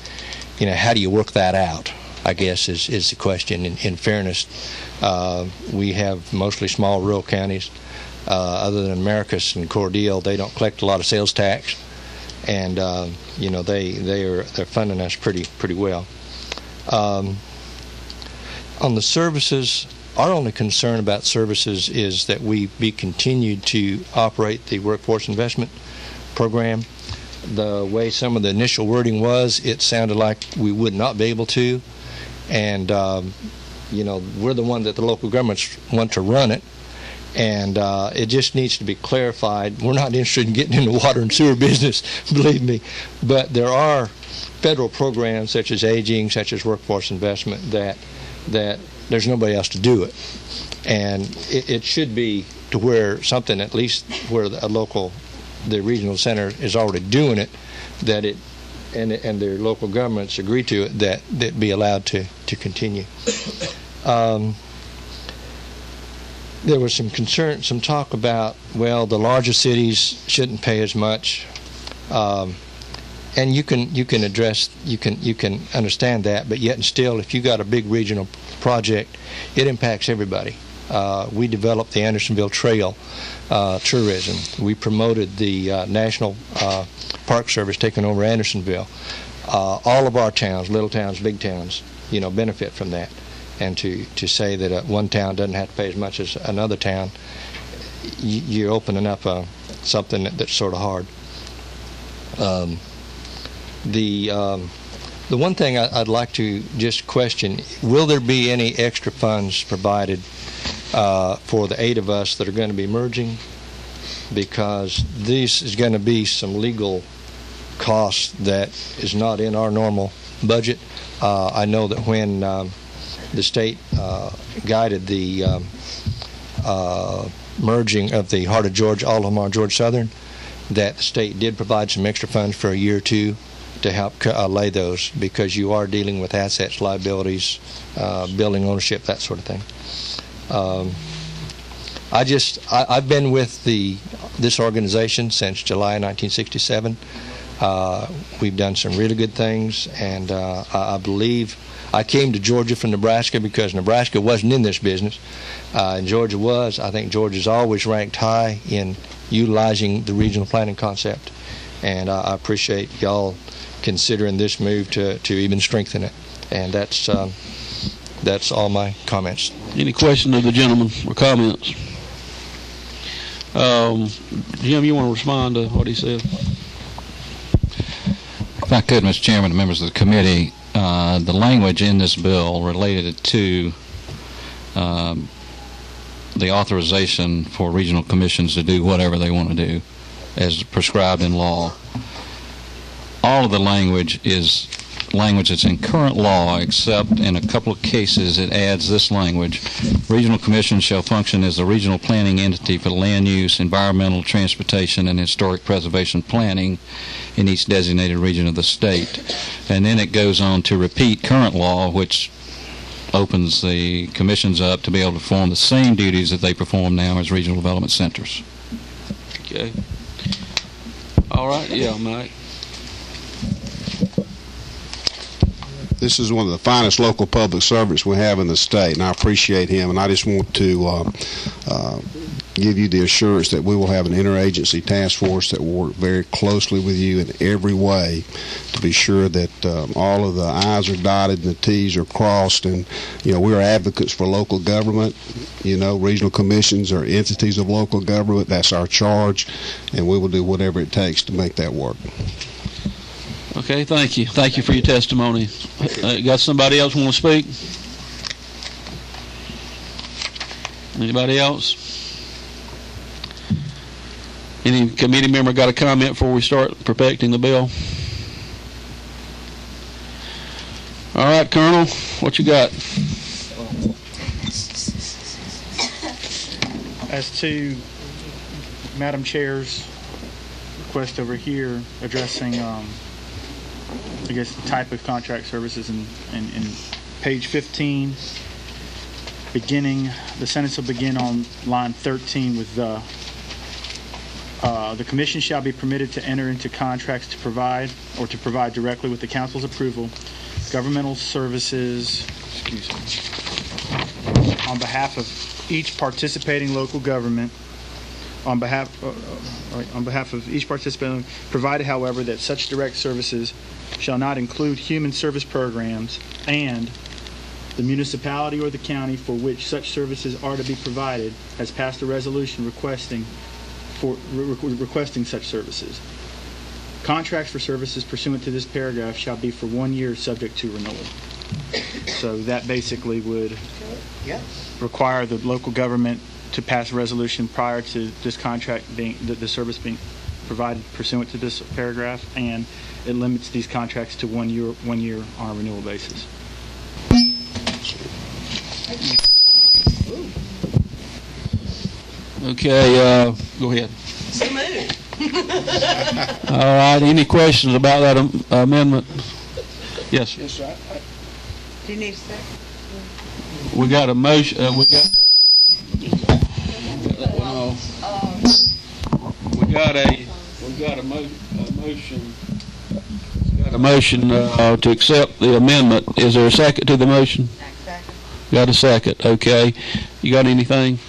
[SPEAKER 13] how do you work that out, I guess, is the question. In fairness, we have mostly small rural counties. Other than Americus and Cordele, they don't collect a lot of sales tax, and they're funding us pretty well. On the services, our only concern about services is that we be continued to operate the workforce investment program. The way some of the initial wording was, it sounded like we would not be able to, and we're the one that the local governments want to run it, and it just needs to be clarified. We're not interested in getting in the water and sewer business, believe me, but there are federal programs such as aging, such as workforce investment, that there's nobody else to do it, and it should be to where something, at least where the regional center is already doing it, that it and their local governments agree to it, that be allowed to continue. There was some concern, some talk about, well, the larger cities shouldn't pay as much, and you can understand that, but yet and still, if you got a big regional project, it impacts everybody. We developed the Andersonville Trail tourism. We promoted the National Park Service taking over Andersonville. All of our towns, little towns, big towns, benefit from that. And to say that one town doesn't have to pay as much as another town, you're opening up something that's sort of hard. The one thing I'd like to just question, will there be any extra funds provided for the 8 of us that are going to be merging? Because this is going to be some legal cost that is not in our normal budget. I know that when the state guided the merging of the Heart of Georgia, all of them are Georgia Southern, that the state did provide some extra funds for a year or two to help lay those, because you are dealing with assets, liabilities, building ownership, that sort of thing. I've been with this organization since July 1967. We've done some really good things, and I believe I came to Georgia from Nebraska because Nebraska wasn't in this business, and Georgia was. I think Georgia's always ranked high in utilizing the regional planning concept, and I appreciate y'all considering this move to even strengthen it. And that's all my comments.
[SPEAKER 1] Any questions of the gentleman or comments? Jim, you want to respond to what he said?
[SPEAKER 8] If I could, Mr. Chairman and members of the committee, the language in this bill related to the authorization for regional commissions to do whatever they want to do as prescribed in law, all of the language is language that's in current law, except in a couple of cases it adds this language. Regional commissions shall function as the regional planning entity for land use, environmental, transportation, and historic preservation planning in each designated region of the state. And then it goes on to repeat current law, which opens the commissions up to be able to perform the same duties that they perform now as regional development centers.
[SPEAKER 1] Okay. All right. Yeah, Mike.
[SPEAKER 2] This is one of the finest local public servants we have in the state, and I appreciate him. And I just want to give you the assurance that we will have an interagency task force that will work very closely with you in every way to be sure that all of the I's are dotted and the T's are crossed. And, we are advocates for local government. Regional commissions are entities of local government. That's our charge, and we will do whatever it takes to make that work.
[SPEAKER 1] Okay, thank you. Thank you for your testimony. Got somebody else want to speak? Anybody else? Any committee member got a comment before we start perfecting the bill? All right, Colonel, what you got?
[SPEAKER 10] As to Madam Chair's request over here addressing the type of contract services in page 15, the sentence will begin on line 13 with the commission shall be permitted to enter into contracts to provide directly with the council's approval governmental services, on behalf of each participating local government, provided, however, that such direct services shall not include human service programs, and the municipality or the county for which such services are to be provided has passed a resolution requesting such services. Contracts for services pursuant to this paragraph shall be for 1 year subject to renewal. So that basically would require the local government to pass a resolution prior to this contract being, the service being provided pursuant to this paragraph, and it limits these contracts to 1 year on a renewal basis.
[SPEAKER 1] Okay, go ahead.
[SPEAKER 6] So moved.
[SPEAKER 1] All right, any questions about that amendment? Yes.
[SPEAKER 9] Yes, sir. Do you need a second?
[SPEAKER 1] We got a motion. We got a motion. Got a motion to accept the amendment. Is there a second to the motion?
[SPEAKER 9] Second.
[SPEAKER 1] Got a second. Okay. You got anything?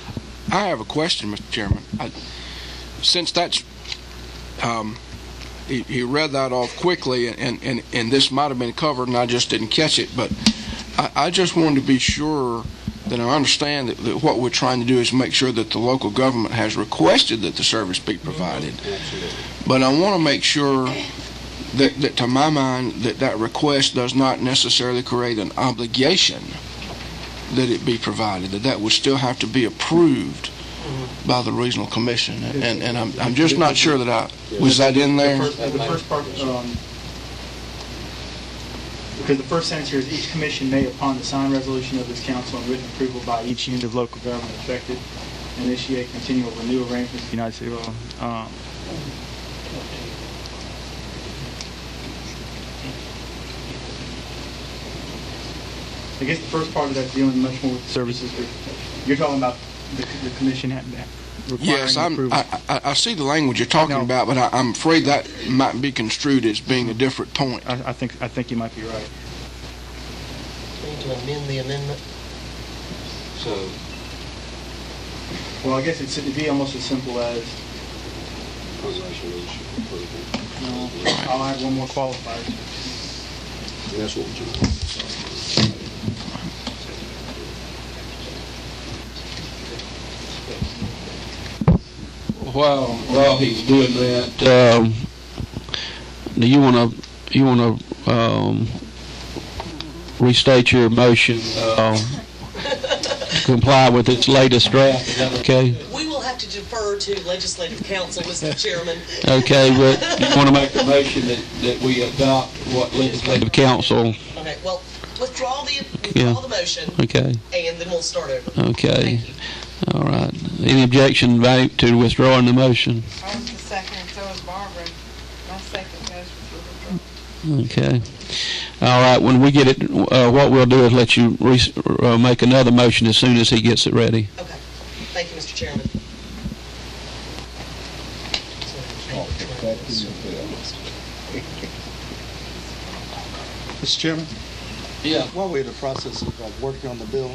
[SPEAKER 14] I have a question, Mr. Chairman. Since that's he read that off quickly, and this might have been covered, and I just didn't catch it, but I just wanted to be sure that I understand that what we're trying to do is make sure that the local government has requested that the service be provided. But I want to make sure that to my mind, that request does not necessarily create an obligation that it be provided, that would still have to be approved by the regional commission. And I'm just not sure that was that in there?
[SPEAKER 10] The first part, because the first sentence here is each commission may, upon the signed resolution of its council and written approval by each unit of local government affected, initiate continual renew arrangements with the United States law. I guess the first part of that's dealing much more with services. You're talking about the commission requiring
[SPEAKER 14] yes,
[SPEAKER 10] approval.
[SPEAKER 14] I see the language you're talking about, but I'm afraid that might be construed as being a different point.
[SPEAKER 10] I think you might be right.
[SPEAKER 6] Need to amend the amendment.
[SPEAKER 8] So,
[SPEAKER 10] well, I guess it'd be almost as simple as. No, I'll add one more qualifier.
[SPEAKER 2] That's what we're doing.
[SPEAKER 1] While he's doing that, do you want to restate your motion? Comply with its latest draft. Is that okay?
[SPEAKER 6] We will have have to defer to Legislative Council, Mr. Chairman.
[SPEAKER 1] Okay, but you want to make a motion that we adopt what Legislative Council,
[SPEAKER 6] Okay, well, withdraw the motion,
[SPEAKER 1] okay,
[SPEAKER 6] and then we'll start over.
[SPEAKER 1] okay. All right. Any objection to withdrawing the motion?
[SPEAKER 15] I was the second, so was Barbara. My second goes for withdrawal.
[SPEAKER 1] Okay. All right, when we get it, what we'll do is let you make another motion as soon as he gets it ready.
[SPEAKER 6] Okay. Thank you, Mr. Chairman.
[SPEAKER 7] Mr. Chairman?
[SPEAKER 1] Yeah.
[SPEAKER 7] While we're in the process of working on the bill,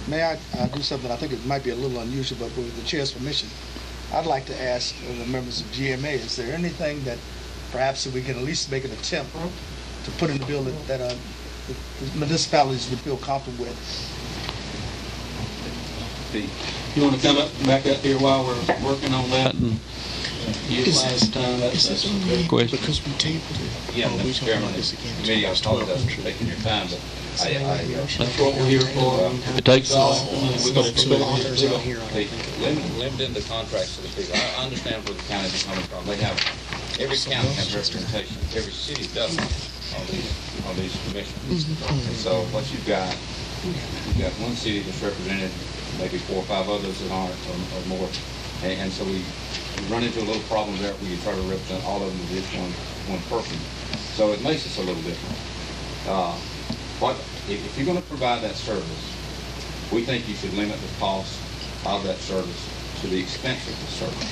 [SPEAKER 7] may I do something? I think it might be a little unusual, but with the chair's permission, I'd like to ask the members of GMA, is there anything that perhaps we can at least make an attempt to put in the bill that the municipalities would feel comfortable with?
[SPEAKER 1] You want to come back up here while we're working on that and utilize the time? That's a good question.
[SPEAKER 16] Because we tabled it.
[SPEAKER 11] Yeah, Mr. Chairman, committee, I apologize for taking your time, but
[SPEAKER 1] that's what we're here for. It takes all.
[SPEAKER 11] Limiting the contracts to the people. I understand where the counties are coming from. They have, every county has representation. Every city doesn't on these commissions. And so what you've got one city that's represented, maybe 4 or 5 others that aren't, or more. And so we run into a little problem there where you try to represent all of them with just one person. So it makes us a little different. If you're going to provide that service, we think you should limit the cost of that service to the expense of the service,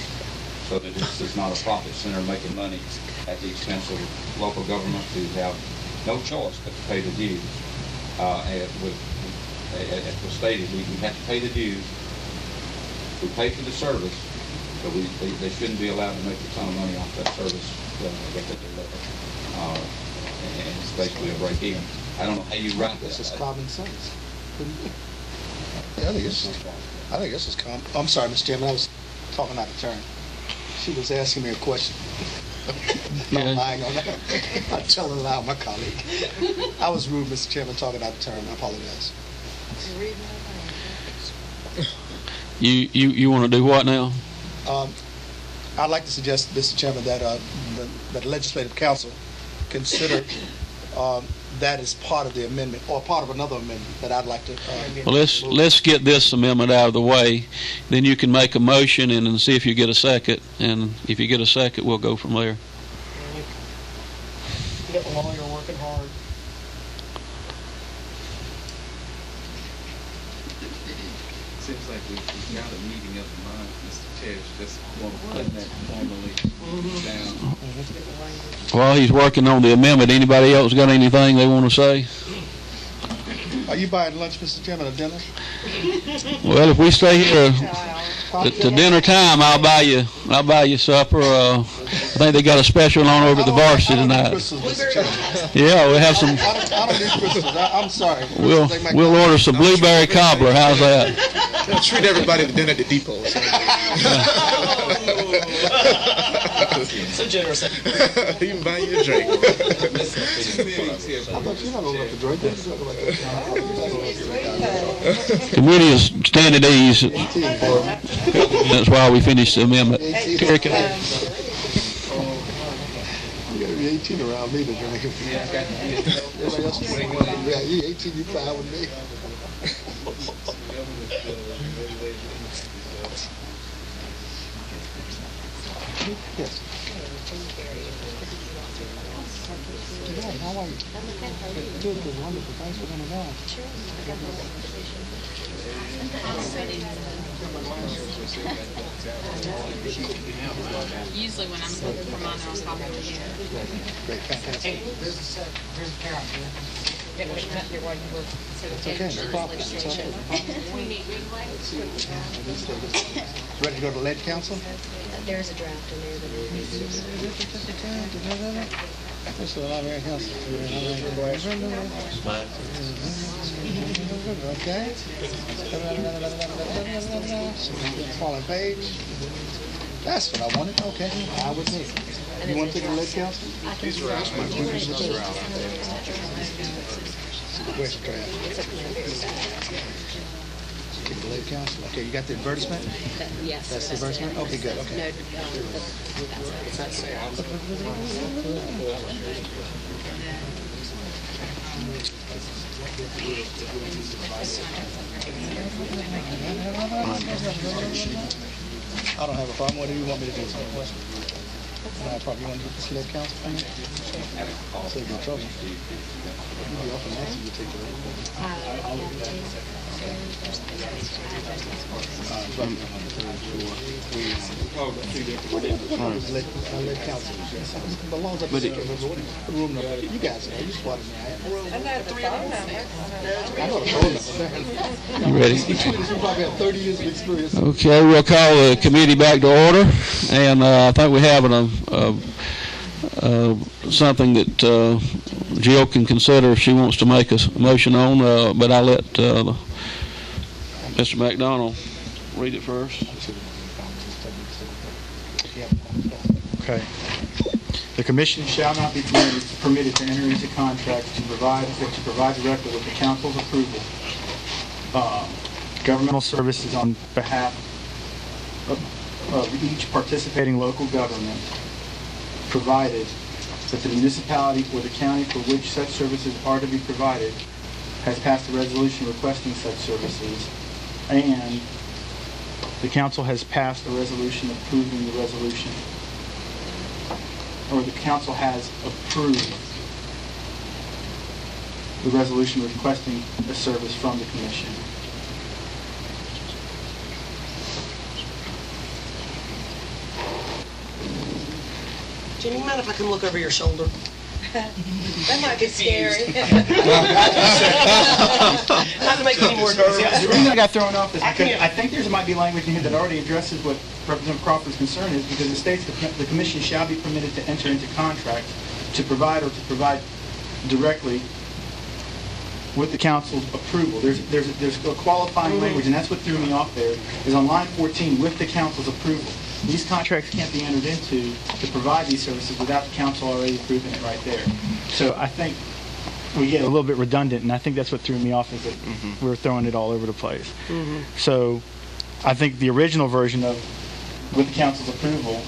[SPEAKER 11] so that this is not a profit center making money at the expense of local governments who have no choice but to pay the dues. As was stated, we have to pay the dues. We pay for the service, but they shouldn't be allowed to make a ton of money off that service that they deliver. And it's basically a break even. I don't know how you write
[SPEAKER 7] This is
[SPEAKER 11] that.
[SPEAKER 7] common sense. I think this is common. I'm sorry, Mr. Chairman, I was talking out of turn. She was asking me a question. Not lying on that. I'm telling lie, my colleague. I was rude, Mr. Chairman, talking out of turn. I apologize.
[SPEAKER 1] You want to do what now?
[SPEAKER 7] I'd like to suggest, Mr. Chairman, that the Legislative Council consider that as part of the amendment, or part of another amendment that I'd like to.
[SPEAKER 1] Well, let's get this amendment out of the way. Then you can make a motion and then see if you get a second. And if you get a second, we'll go from there.
[SPEAKER 7] You got the lawyer working hard.
[SPEAKER 17] Seems like we've got a meeting of the mind, Mr. Chair. Just want to put that formally down.
[SPEAKER 1] While he's working on the amendment, anybody else got anything they want to say?
[SPEAKER 7] Are you buying lunch, Mr. Chairman, or dinner?
[SPEAKER 1] Well, if we stay here to dinner time, I'll buy you supper. I think they got a special on over at the Varsity tonight. Yeah, we'll have some.
[SPEAKER 7] I don't need crystals. I'm sorry.
[SPEAKER 1] We'll order some blueberry cobbler. How's that?
[SPEAKER 16] Treat everybody to dinner at the depot.
[SPEAKER 6] So generous.
[SPEAKER 16] Even buy you a drink.
[SPEAKER 7] I thought you're not old enough to drink.
[SPEAKER 1] Committee is stand at ease. That's why we finished the amendment. Terry, can I-
[SPEAKER 7] You gotta be 18 around me to drink. Everybody else, yeah, you 18, you fine with me. Yes. How are you? Good, good, wonderful. Thanks for coming down.
[SPEAKER 12] Usually when I'm looking for mine, I'll talk over here.
[SPEAKER 7] Great, fantastic.
[SPEAKER 15] Here's Karen. It was met here while you were.
[SPEAKER 7] It's okay, no problem. It's okay. Ready to go to lead council?
[SPEAKER 9] There's a draft in there that
[SPEAKER 7] That's what I'm here, council. Okay. Falling page. That's what I wanted. Okay. I would need. You want to take a lead council? Where's the draft? Lake Council. Okay, you got the advertisement?
[SPEAKER 18] Yes.
[SPEAKER 7] That's the advertisement? Okay, good, okay. I don't have a problem. What do you want me to do? I don't have a problem. You want to do this Lake Council thing? Save you trouble. You'll be off the next you take the Lake Council. Belongs up to room number. You guys know. You spotted me.
[SPEAKER 15] I know the phone number.
[SPEAKER 7] I know the phone number.
[SPEAKER 1] You ready?
[SPEAKER 7] You probably have 30 years of experience.
[SPEAKER 1] Okay, we'll call the committee back to order, and I think we have something that Jill can consider if she wants to make a motion on, but I'll let Mr. McDonald read it first.
[SPEAKER 10] Okay. The commission shall not be permitted to enter into contracts to provide directly with the council's approval governmental services on behalf of each participating local government, provided that the municipality or the county for which such services are to be provided has passed a resolution requesting such services, and the council has passed a resolution approving the resolution, or the council has approved the resolution requesting a service from the commission.
[SPEAKER 6] Jimmy, mind if I come look over your shoulder?
[SPEAKER 15] That might be scary.
[SPEAKER 6] Not to make you any more nervous.
[SPEAKER 10] The reason I got thrown off is because I think there might be language in here that already addresses what Representative Crawford's concern is, because it states the commission shall be permitted to enter into contracts to provide or to provide directly with the council's approval. There's a qualifying language, and that's what threw me off there, is on line 14, with the council's approval. These contracts can't be entered into to provide these services without the council already approving it right there. So I think we get a little bit redundant, and I think that's what threw me off, is that we're throwing it all over the place. So I think the original version of with the council's approval,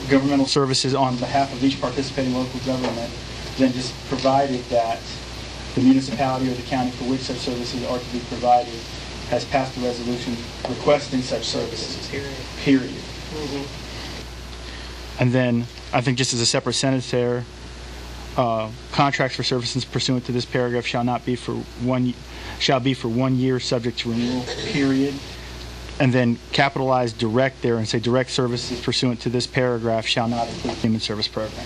[SPEAKER 10] governmental services on behalf of each participating local government, then just provided that the municipality or the county for which such services are to be provided has passed a resolution requesting such services, period. And then I think just as a separate sentence there, contracts for services pursuant to this paragraph shall be for 1 year subject to renewal, period. And then capitalize direct there and say direct services pursuant to this paragraph shall not include human service program,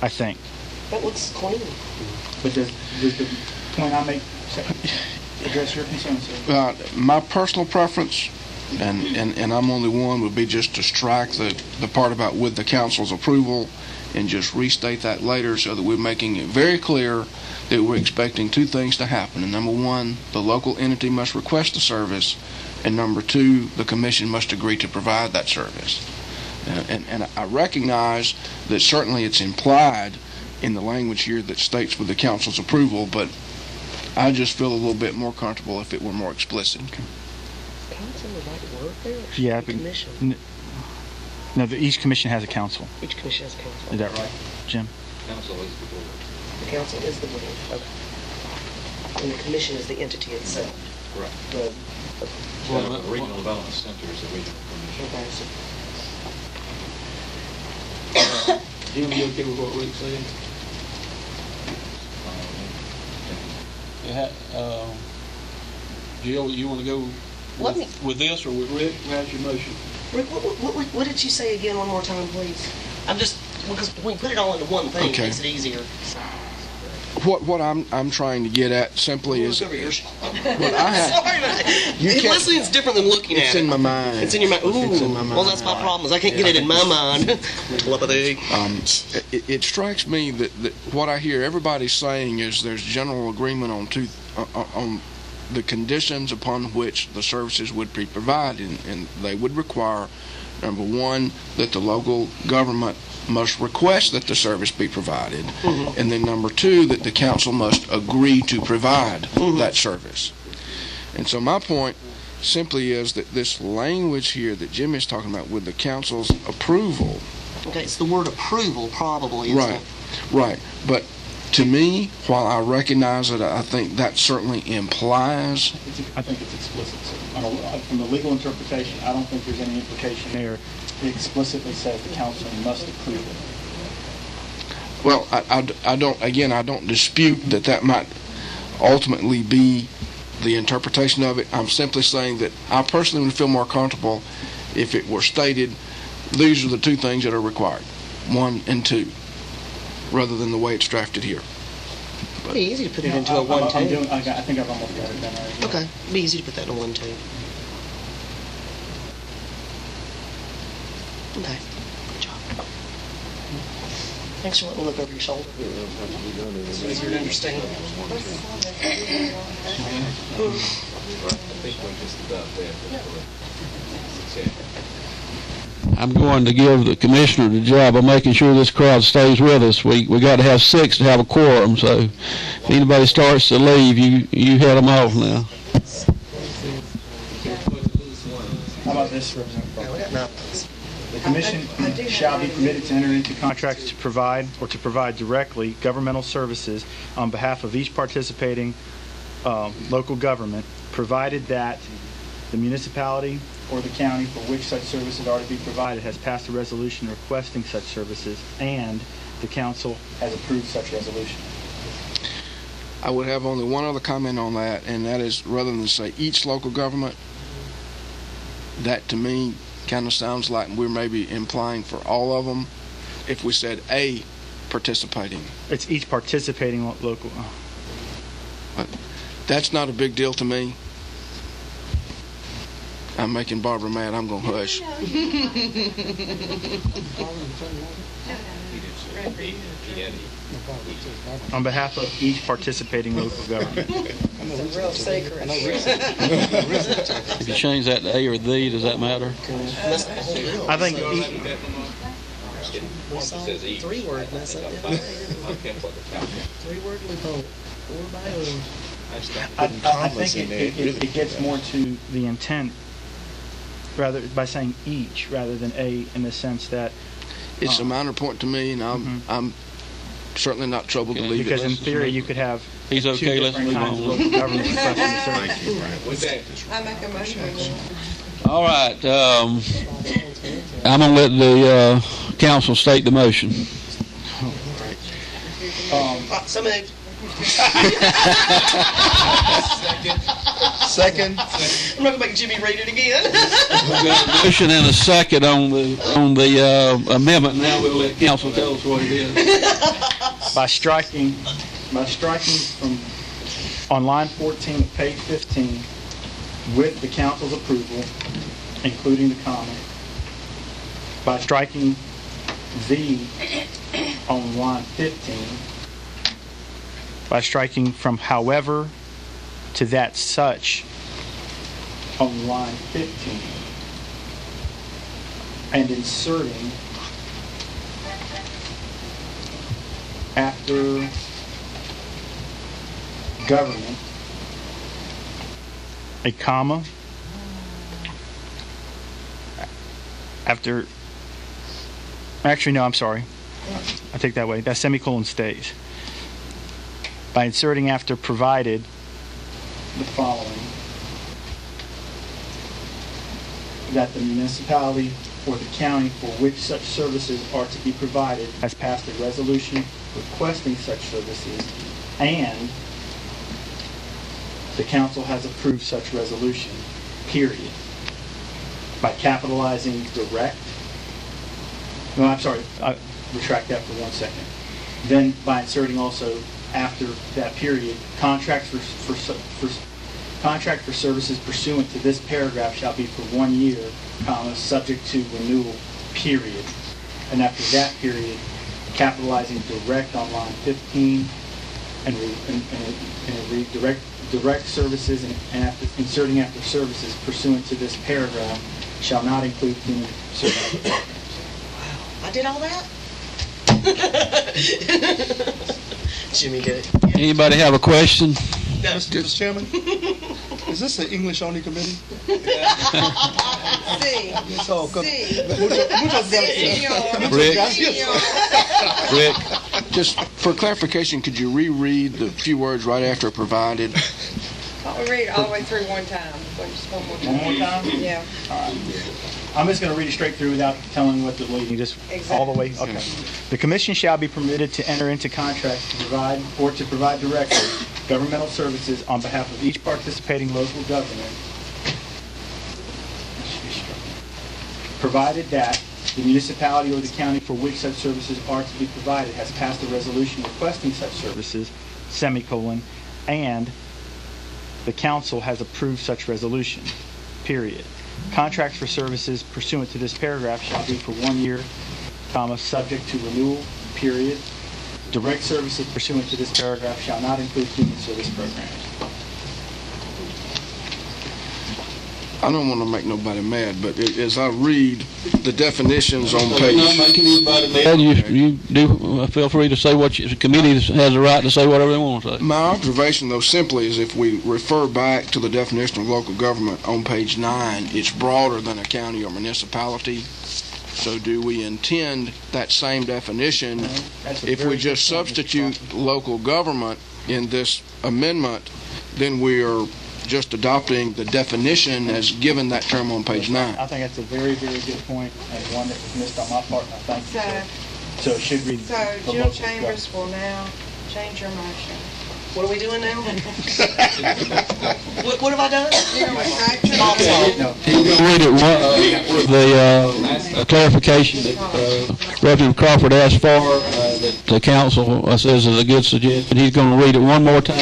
[SPEAKER 10] I think.
[SPEAKER 6] That looks clean.
[SPEAKER 10] But does the point I make address your concerns, sir?
[SPEAKER 14] My personal preference, and I'm only one, would be just to strike the part about with the council's approval and just restate that later so that we're making it very clear that we're expecting two things to happen. And number one, the local entity must request the service, and number two, the commission must agree to provide that service. And I recognize that certainly it's implied in the language here that states with the council's approval, but I just feel a little bit more comfortable if it were more explicit.
[SPEAKER 6] Council, the right word there?
[SPEAKER 10] Yeah,
[SPEAKER 6] Commission.
[SPEAKER 10] No, each commission has a council.
[SPEAKER 6] Each commission has a council.
[SPEAKER 10] Is that right, Jim?
[SPEAKER 17] Council is the board.
[SPEAKER 6] The council is the board. Okay. And the commission is the entity itself.
[SPEAKER 17] Correct. Well, the Regional Development Center is the regional commission.
[SPEAKER 6] Okay, so
[SPEAKER 1] Jim, you okay with what Rick said? Jill, you want to go with this or with Rick? How's your motion?
[SPEAKER 6] Rick, what did you say again one more time, please? I'm just, because we put it all into one thing,
[SPEAKER 14] Okay.
[SPEAKER 6] it makes it easier.
[SPEAKER 14] What I'm trying to get at simply is
[SPEAKER 6] Look over your
[SPEAKER 14] what I have.
[SPEAKER 6] Sorry about that.
[SPEAKER 14] You can't-
[SPEAKER 6] Listening is different than looking at it.
[SPEAKER 14] It's in my mind.
[SPEAKER 6] It's in your mind. Ooh.
[SPEAKER 14] It's in my mind.
[SPEAKER 6] Well, that's my problem, is I can't get it in my mind.
[SPEAKER 14] It strikes me that what I hear everybody saying is there's general agreement on the conditions upon which the services would be provided, and they would require, number one, that the local government must request that the service be provided, and then number two, that the council must agree to provide that service. And so my point simply is that this language here that Jim is talking about with the council's approval.
[SPEAKER 6] Okay, it's the word approval probably, isn't it?
[SPEAKER 14] Right. But to me, while I recognize it, I think that certainly implies.
[SPEAKER 10] I think it's explicit. From the legal interpretation, I don't think there's any implication there. It explicitly says the council must approve it.
[SPEAKER 14] Well, I don't dispute that might ultimately be the interpretation of it. I'm simply saying that I personally would feel more comfortable if it were stated, these are the two things that are required, 1 and 2, rather than the way it's drafted here.
[SPEAKER 6] It'd be easy to put it into a 1-2.
[SPEAKER 10] I think I've almost got it done already.
[SPEAKER 6] Okay, it'd be easy to put that in a 1-2. Okay, good job. Thanks for letting me look over your shoulder. It's easier to understand.
[SPEAKER 17] I think we're just about there.
[SPEAKER 1] I'm going to give the commissioner the job of making sure this crowd stays with us. We got to have 6 to have a quorum, so if anybody starts to leave, you head them off now.
[SPEAKER 10] How about this, Representative Barker? The Commission shall be permitted to enter into contracts to provide or to provide directly governmental services on behalf of each participating local government, provided that the municipality or the county for which such services are to be provided has passed a resolution requesting such services and the council has approved such resolution.
[SPEAKER 14] I would have only one other comment on that, and that is rather than say each local government, that to me kind of sounds like we're maybe implying for all of them if we said a participating.
[SPEAKER 10] It's each participating local.
[SPEAKER 14] But that's not a big deal to me. I'm making Barbara mad. I'm going to hush.
[SPEAKER 10] On behalf of each participating local government.
[SPEAKER 6] It's a real secret.
[SPEAKER 1] If you change that to A or the, does that matter?
[SPEAKER 10] I think
[SPEAKER 6] we saw 3-word mess up there. 3-word loophole. 4x0.
[SPEAKER 10] I think it gets more to the intent rather by saying each rather than a, in the sense that
[SPEAKER 14] it's a minor point to me, and I'm certainly not troubled to leave
[SPEAKER 10] because
[SPEAKER 14] it.
[SPEAKER 10] in theory you could have
[SPEAKER 1] He's okay,
[SPEAKER 10] two
[SPEAKER 1] let's
[SPEAKER 10] different
[SPEAKER 1] move
[SPEAKER 10] kinds
[SPEAKER 1] on.
[SPEAKER 10] of local government requesting services.
[SPEAKER 15] I make a motion.
[SPEAKER 1] All right, I'm going to let the council state the motion.
[SPEAKER 6] So moved.
[SPEAKER 7] Second.
[SPEAKER 6] I'm not going to make Jimmy read it again.
[SPEAKER 1] We've got a motion and a second on the amendment. Now we'll let council tell us what it is.
[SPEAKER 10] By striking from on line 14 of page 15 with the council's approval, including the comma. By striking the on line 15. By striking from however to that such on line 15 and inserting after government a comma after actually no I'm sorry I take that way, that semicolon stays. By inserting after provided the following, that the municipality or the county for which such services are to be provided has passed a resolution requesting such services and the council has approved such resolution, period. By capitalizing direct, no I'm sorry, I retract that for 1 second. Then by inserting also after that period, contract for services pursuant to this paragraph shall be for 1 year, comma, subject to renewal, period. And after that period, capitalizing direct on line 15 and read direct direct services and after, inserting after services pursuant to this paragraph shall not include human services programs.
[SPEAKER 6] I did all that? Jimmy did it.
[SPEAKER 1] Anybody have a question?
[SPEAKER 7] Mr. Chairman, is this an English-only committee?
[SPEAKER 9] Sí.
[SPEAKER 7] So,
[SPEAKER 9] Sí.
[SPEAKER 1] Rick,
[SPEAKER 14] Just for clarification, could you reread the few words right after provided?
[SPEAKER 15] I'll read it all the way through one time. Just one more time.
[SPEAKER 10] One more time?
[SPEAKER 15] Yeah.
[SPEAKER 10] I'm just going to read it straight through without telling what the leading, just all the way. Okay. The commission shall be permitted to enter into contracts to provide or to provide directly governmental services on behalf of each participating local government, provided that the municipality or the county for which such services are to be provided has passed a resolution requesting such services, semicolon, and the council has approved such resolution, period. Contracts for services pursuant to this paragraph shall be for 1 year, comma, subject to renewal, period. Direct services pursuant to this paragraph shall not include human service programs.
[SPEAKER 14] I don't want to make nobody mad, but as I read the definitions on page...
[SPEAKER 1] you do feel free to say what the committee has the right to say whatever they want to say.
[SPEAKER 14] My observation, though, simply is if we refer back to the definition of local government on page 9, it's broader than a county or municipality. So do we intend that same definition if we just substitute local government in this amendment, then we are just adopting the definition as given that term on page 9.
[SPEAKER 10] I think that's a very, very good point, and one that was missed on my part, and I thank you for it. So it should read...
[SPEAKER 15] So Jill Chambers will now change your motion.
[SPEAKER 6] What are we doing now? what have I done?
[SPEAKER 1] He's going to read it the clarification that Representative Crawford asked for that the council says is a good suggestion. He's going to read it one more time.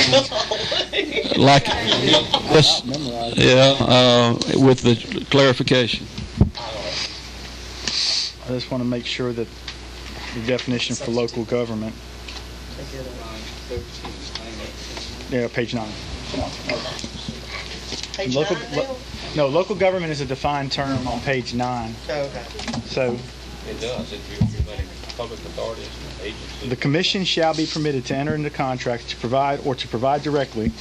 [SPEAKER 1] Like this, with the clarification.
[SPEAKER 10] I just want to make sure that the definition for local government... Yeah, page 9.
[SPEAKER 6] Page
[SPEAKER 10] local,
[SPEAKER 6] 9
[SPEAKER 10] no, local government is a defined term on page 9.
[SPEAKER 6] Oh, okay.
[SPEAKER 10] So
[SPEAKER 8] it does. If you're letting public authorities and agencies.
[SPEAKER 10] The commission shall be permitted to enter into contracts to provide or to provide directly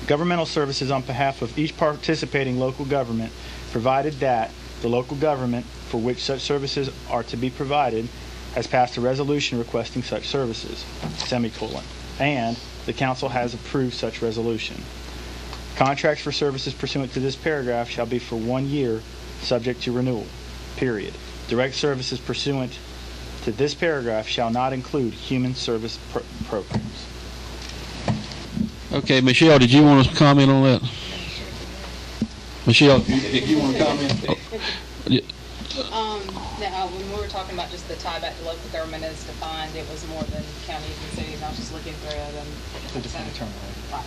[SPEAKER 10] governmental services on behalf of each participating local government, provided that the local government for which such services are to be provided has passed a resolution requesting such services, semicolon, and the council has approved such resolution. Contracts for services pursuant to this paragraph shall be for 1 year, subject to renewal, period. Direct services pursuant to this paragraph shall not include human service programs.
[SPEAKER 1] Okay, Michelle, did you want to comment on that? Michelle, did you want to comment?
[SPEAKER 12] No, when we were talking about just the tie back to local government as defined, it was more than counties and cities. I was just looking through it.
[SPEAKER 10] It's a different term, right?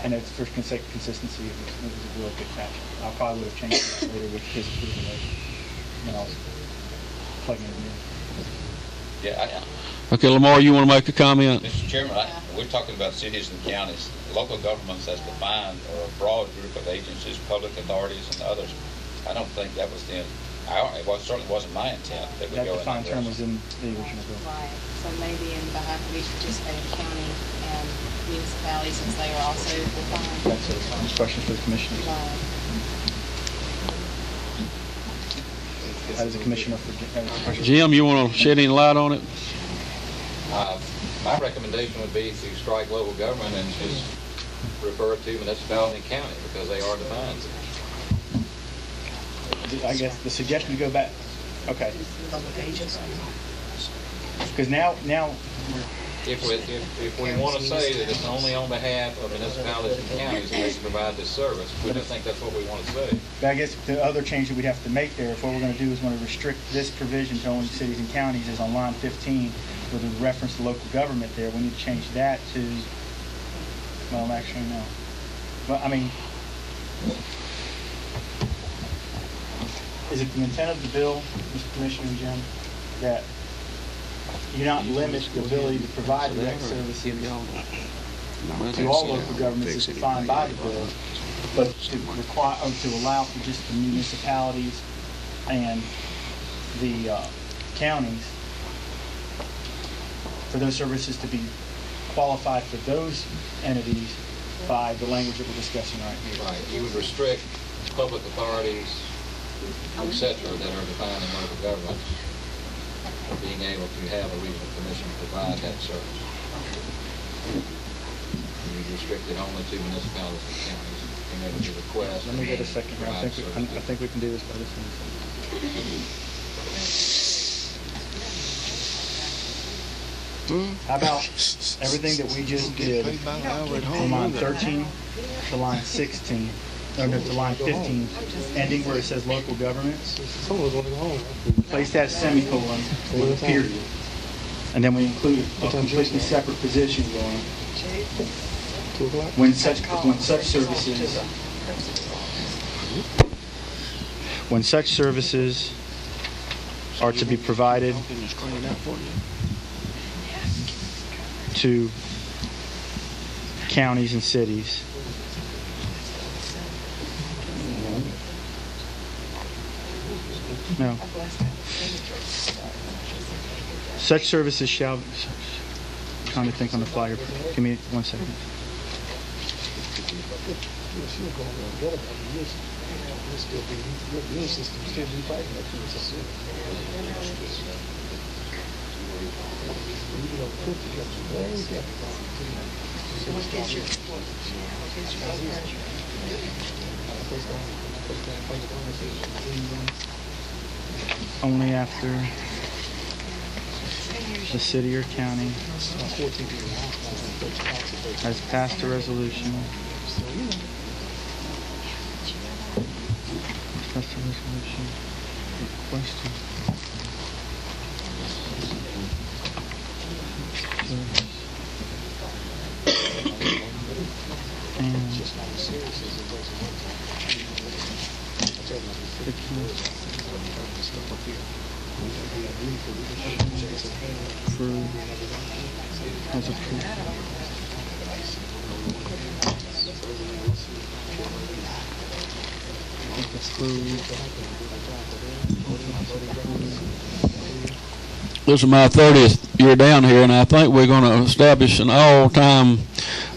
[SPEAKER 10] And it's for consistency, it was a real good catch. I probably would have changed it later with his approval when I was plugging it in.
[SPEAKER 8] Yeah.
[SPEAKER 1] Okay, Lamar, you want to make a comment?
[SPEAKER 8] Mr. Chairman, we're talking about cities and counties. Local governments as defined are a broad group of agencies, public authorities, and others. I don't think that was it certainly wasn't my intent that we
[SPEAKER 10] that
[SPEAKER 8] go in
[SPEAKER 10] defined
[SPEAKER 8] that
[SPEAKER 10] term was in the original bill.
[SPEAKER 12] Right. So maybe in behalf of each participating county and municipality, since they are also defined.
[SPEAKER 10] That's a question for the commissioners.
[SPEAKER 12] Right.
[SPEAKER 10] As a commissioner for
[SPEAKER 1] Jim, you want to shed any light on it?
[SPEAKER 8] My recommendation would be to strike local government and just refer to municipality and county because they are defined.
[SPEAKER 10] I guess the suggestion to go back. Okay. Because now.
[SPEAKER 8] If we want to say that it's only on behalf of municipalities and counties that they can provide this service, we don't think that's what we want to say.
[SPEAKER 10] But I guess the other change that we'd have to make there, if what we're going to do is want to restrict this provision to only cities and counties, is on line 15 with a reference to local government there. We need to change that to. Well, actually, no. But I mean. Is it the intent of the bill, Mr. Commissioner and Jim, that you not limit the ability to provide direct services to all local governments as defined by the bill, but to require, or to allow for just the municipalities and the counties for those services to be qualified for those entities by the language that we're discussing right here.
[SPEAKER 8] Right. You would restrict public authorities, et cetera, that are defined in local government from being able to have a regional commission provide that service. You would restrict it only to municipalities and counties being able to request.
[SPEAKER 10] Let me get a second here. I think we can do this by this one. How about everything that we just did from line 13 to line 16, or no, to line 15, ending where it says local governments? Place that semicolon with a period. And then we include a completely separate position going. When such services are to be provided to counties and cities. No. Such services shall... I'm trying to think on the fly here. Give me 1 second. Only after the city or county has passed a resolution. Passed a resolution requesting as approved.
[SPEAKER 1] This is my 30th year down here, and I think we're going to establish an all-time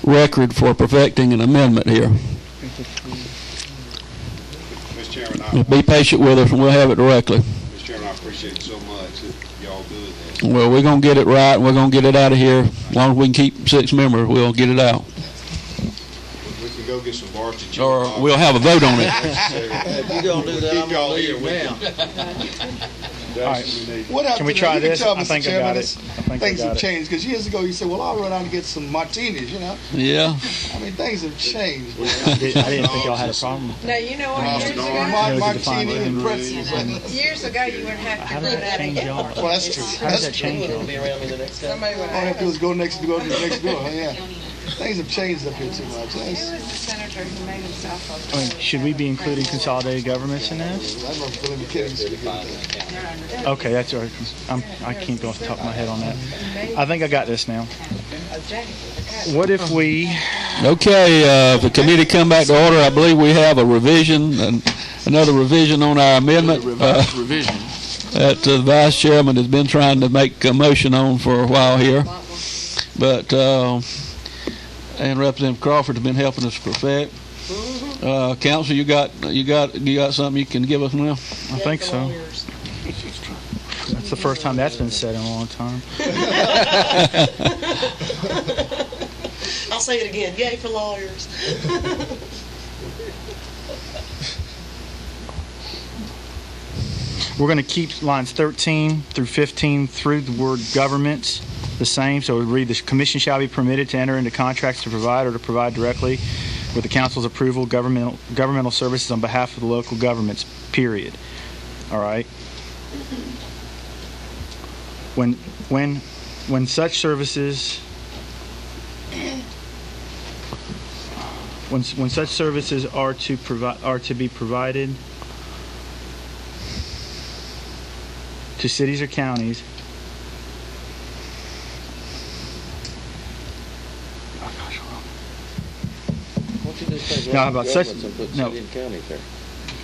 [SPEAKER 1] record for perfecting an amendment here.
[SPEAKER 2] Mr. Chairman,
[SPEAKER 1] Be patient with us, and we'll have it directly.
[SPEAKER 2] Mr. Chairman, I appreciate so much that y'all doing that.
[SPEAKER 1] Well, we're going to get it right, and we're going to get it out of here. As long as we can keep 6 members, we'll get it out.
[SPEAKER 2] We can go get some varsity.
[SPEAKER 1] Or we'll have a vote on it.
[SPEAKER 4] If you're going to do that, I'm going to leave now.
[SPEAKER 10] All right.
[SPEAKER 7] What happened
[SPEAKER 10] Can we
[SPEAKER 7] to
[SPEAKER 10] try
[SPEAKER 7] that? You
[SPEAKER 10] this?
[SPEAKER 7] can tell,
[SPEAKER 10] I
[SPEAKER 7] Mr.
[SPEAKER 10] think I
[SPEAKER 7] Chairman,
[SPEAKER 10] got it.
[SPEAKER 7] Things have changed, because years ago you said, well, I'll run out and get some martinis, you know?
[SPEAKER 1] Yeah.
[SPEAKER 7] I mean, things have changed.
[SPEAKER 10] I didn't think y'all had a problem with that.
[SPEAKER 15] Now, you know what, years ago,
[SPEAKER 7] Martini and pretzels.
[SPEAKER 15] years ago, you would have to
[SPEAKER 10] How
[SPEAKER 15] run
[SPEAKER 10] does
[SPEAKER 15] out
[SPEAKER 10] that
[SPEAKER 15] and
[SPEAKER 10] change
[SPEAKER 15] get
[SPEAKER 10] y'all?
[SPEAKER 15] one.
[SPEAKER 7] Well, that's true.
[SPEAKER 10] How does that change y'all?
[SPEAKER 15] Somebody would
[SPEAKER 7] All I have
[SPEAKER 15] have.
[SPEAKER 7] to do is go to the next door, yeah. Things have changed up here too much.
[SPEAKER 15] Who was the senator who made himself
[SPEAKER 10] I mean, should we be including consolidated governments in this?
[SPEAKER 7] I remember Billy McKinney used to be good at that.
[SPEAKER 10] Okay, that's all right. I can't go off the top of my head on that. I think I got this now. What if we...
[SPEAKER 1] Okay, if the committee come back to order, I believe we have a revision, another revision on our amendment.
[SPEAKER 14] Revision.
[SPEAKER 1] That the vice chairman has been trying to make a motion on for a while here. But, and Representative Crawford has been helping us perfect. Council, you got something you can give us now?
[SPEAKER 10] I think so. That's the first time that's been said in a long time.
[SPEAKER 6] I'll say it again. Yay for lawyers.
[SPEAKER 10] We're going to keep lines 13 through 15 through the word governments the same. So we read, the commission shall be permitted to enter into contracts to provide or to provide directly with the council's approval governmental services on behalf of the local governments, period. All right? When such services when such services are to be provided to cities or counties, Now, about such,
[SPEAKER 4] Put
[SPEAKER 10] no,
[SPEAKER 4] city and county there.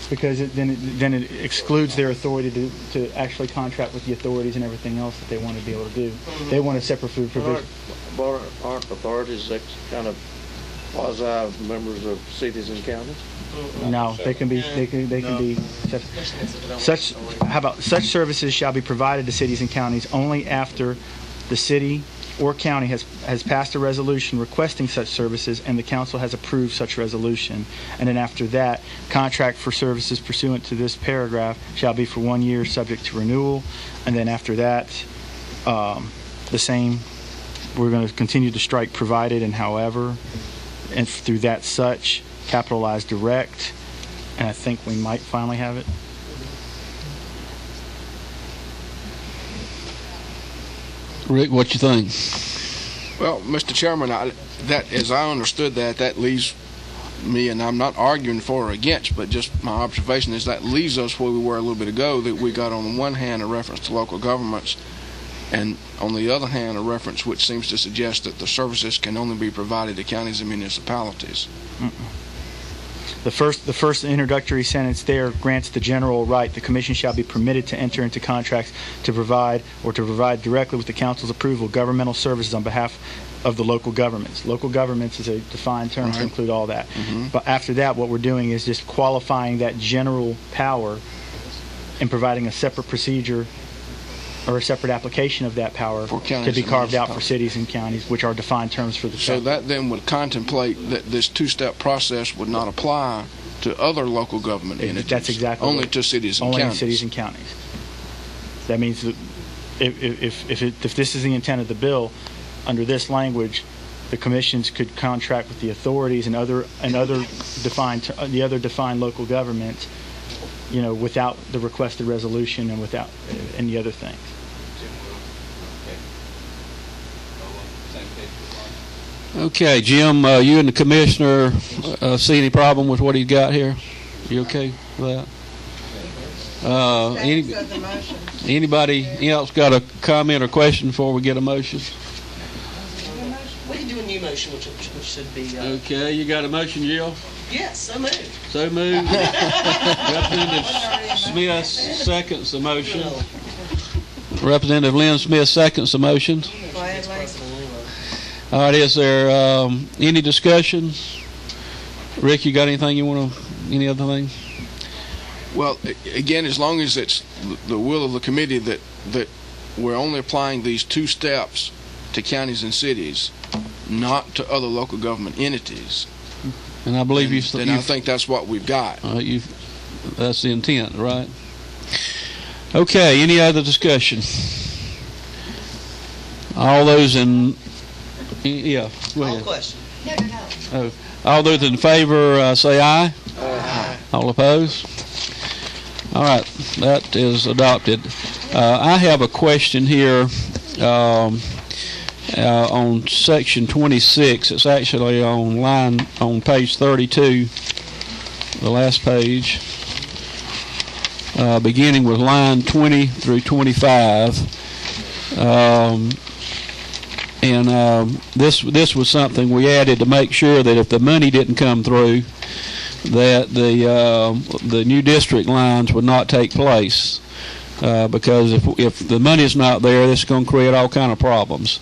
[SPEAKER 10] because then it excludes their authority to actually contract with the authorities and everything else that they want to be able to do. They want a separate food provision.
[SPEAKER 4] Aren't authorities kind of quasi members of cities and counties?
[SPEAKER 10] No, they can be such. How about such services shall be provided to cities and counties only after the city or county has passed a resolution requesting such services and the council has approved such resolution. And then after that, contract for services pursuant to this paragraph shall be for 1 year subject to renewal. And then after that, the same, we're going to continue to strike provided and however, and through that such, capitalize direct, and I think we might finally have it.
[SPEAKER 1] Rick, what you think?
[SPEAKER 14] Well, Mr. Chairman, that as I understood that leaves me, and I'm not arguing for or against, but just my observation is that leaves us where we were a little bit ago, that we got on the one hand a reference to local governments, and on the other hand a reference which seems to suggest that the services can only be provided to counties and municipalities.
[SPEAKER 10] The first introductory sentence there grants the general right. The commission shall be permitted to enter into contracts to provide directly with the council's approval governmental services on behalf of the local governments. Local governments is a defined term to include all that. But after that, what we're doing is just qualifying that general power and providing a separate procedure or a separate application of that power to be carved out for cities and counties, which are defined terms for the
[SPEAKER 14] So that then would contemplate that this two-step process would not apply to other local government entities.
[SPEAKER 10] That's exactly
[SPEAKER 14] only to cities and counties.
[SPEAKER 10] Only cities and counties. That means that if this is the intent of the bill, under this language, the commissions could contract with the authorities and other defined local governments, without the requested resolution and without any other things.
[SPEAKER 1] Okay, Jim, you and the commissioner see any problem with what he's got here? You okay with that? Anybody else got a comment or question before we get a motion?
[SPEAKER 6] We can do a new motion, which should be...
[SPEAKER 1] Okay, you got a motion, Jill?
[SPEAKER 6] Yes, so moved.
[SPEAKER 1] So moved. Representative Smith seconds the motion. Representative Lynn Smith seconds the motion. All right, is there any discussion? Rick, you got anything you want to, any other thing?
[SPEAKER 14] Well, again, as long as it's the will of the committee that we're only applying these two steps to counties and cities, not to other local government entities.
[SPEAKER 1] And I believe
[SPEAKER 14] I think that's what we've got.
[SPEAKER 1] That's the intent, right? Okay, any other discussion? All those in... Yeah, go ahead.
[SPEAKER 6] Question.
[SPEAKER 1] Oh, all those in favor say aye. Aye. All opposed? All right, that is adopted. I have a question here on section 26. It's actually on page 32, the last page, beginning with line 20 through 25. This was something we added to make sure that if the money didn't come through, that the new district lines would not take place, because if the money's not there, this is going to create all kind of problems.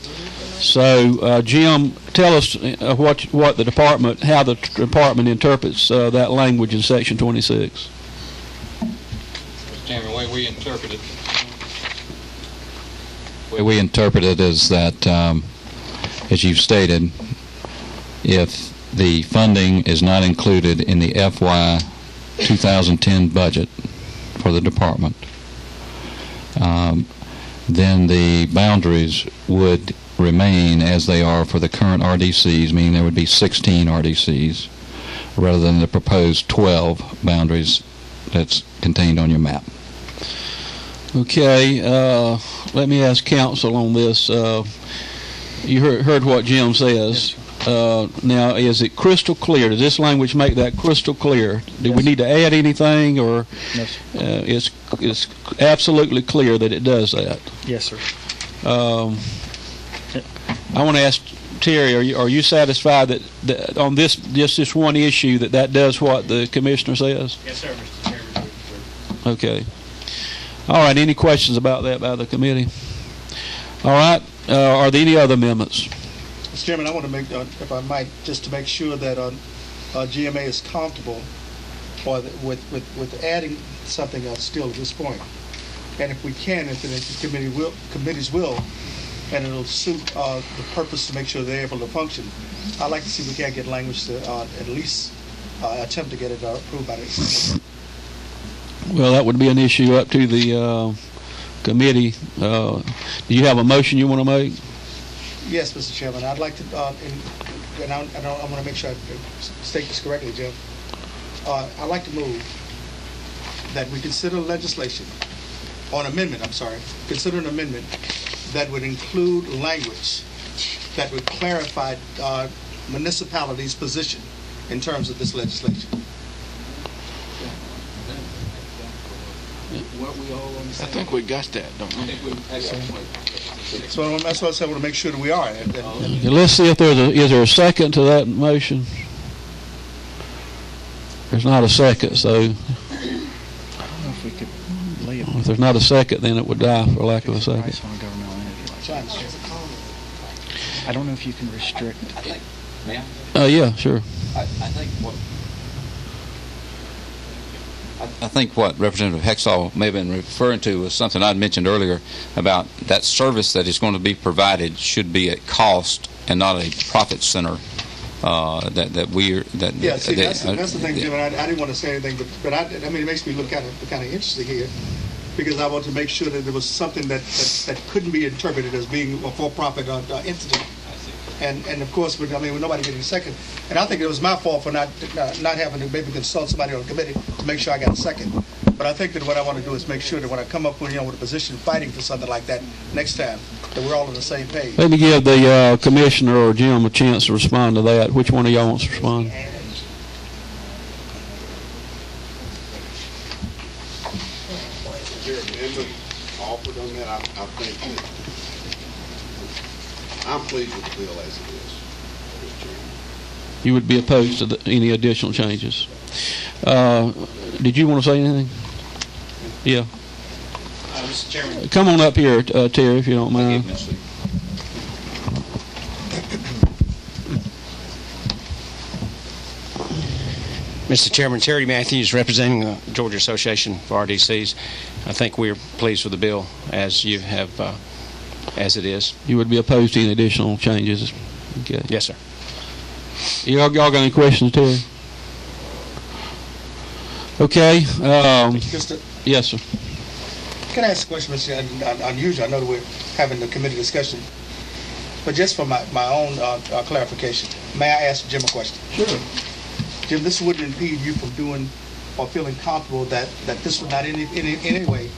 [SPEAKER 1] So, Jim, tell us what the department, how the department interprets that language in section 26.
[SPEAKER 8] Mr. Chairman, the way we interpret it is that, as you've stated, if the funding is not included in the FY 2010 budget for the department, then the boundaries would remain as they are for the current RDCs, meaning there would be 16 RDCs rather than the proposed 12 boundaries that's contained on your map.
[SPEAKER 1] Okay, let me ask counsel on this. You heard what Jim says. Now, is it crystal clear? Does this language make that crystal clear? Do we need to add anything, or it's absolutely clear that it does that?
[SPEAKER 10] Yes, sir.
[SPEAKER 1] I want to ask Terry, are you satisfied that on this one issue that does what the commissioner says?
[SPEAKER 10] Yes, sir, Mr. Chairman.
[SPEAKER 1] Okay. All right. Any questions about that by the committee? All right. Are there any other amendments?
[SPEAKER 7] Mr. Chairman, I want to make, if I might, just to make sure that GMA is comfortable with adding something else still at this point. And if we can, if the committees will, and it'll suit the purpose to make sure they're able to function, I'd like to see if we can't get language to at least attempt to get it approved by the
[SPEAKER 1] Well, that would be an issue up to the committee. Do you have a motion you want to make?
[SPEAKER 7] Yes, Mr. Chairman. I'd like to, and I want to make sure I state this correctly, Jim. I'd like to move that we consider legislation, or an amendment, consider an amendment that would include language that would clarify municipalities' position in terms of this legislation.
[SPEAKER 14] I think we got that, don't we?
[SPEAKER 7] So that's what I said. I want to make sure that we are.
[SPEAKER 1] Okay, let's see if is there a second to that motion? There's not a second, so
[SPEAKER 10] I don't know if we could lay it.
[SPEAKER 1] If there's not a second, then it would die for lack of a second.
[SPEAKER 10] On a governmental entity like that. I don't know if you can restrict.
[SPEAKER 11] May I?
[SPEAKER 1] Yeah, sure.
[SPEAKER 11] I think what Representative Hexall may have been referring to was something I'd mentioned earlier about that service that is going to be provided should be at cost and not a profit center.
[SPEAKER 7] That's the thing, Jim. And I didn't want to say anything, but I mean, it makes me look kind of interesting here, because I want to make sure that there was something that couldn't be interpreted as being a for-profit entity. And of course, with nobody getting a second. And I think it was my fault for not having to maybe consult somebody on the committee to make sure I got a second. But I think that what I want to do is make sure that when I come up with a position fighting for something like that next time, that we're all on the same page.
[SPEAKER 1] Let me give the commissioner or Jim a chance to respond to that. Which one of y'all wants to respond?
[SPEAKER 2] Your amendment offered on that, I think that I'm pleased with the bill as it is, Mr. Chairman.
[SPEAKER 1] You would be opposed to any additional changes. Did you want to say anything? Yeah.
[SPEAKER 10] Mr. Chairman.
[SPEAKER 1] Come on up here, Terry, if you don't mind.
[SPEAKER 18] Mr. Chairman, Terry Matthews, representing the Georgia Association for RDCs. I think we're pleased with the bill as you have, as it is.
[SPEAKER 1] You would be opposed to any additional changes? Okay.
[SPEAKER 18] Yes, sir.
[SPEAKER 1] Y'all got any questions, Terry? Okay. Yes, sir.
[SPEAKER 7] Can I ask a question, Mr. Unusual? I know that we're having the committee discussion, but just for my own clarification, may I ask Jim a question?
[SPEAKER 1] Sure.
[SPEAKER 7] Jim, this wouldn't impede you from doing or feeling comfortable that this would not in any way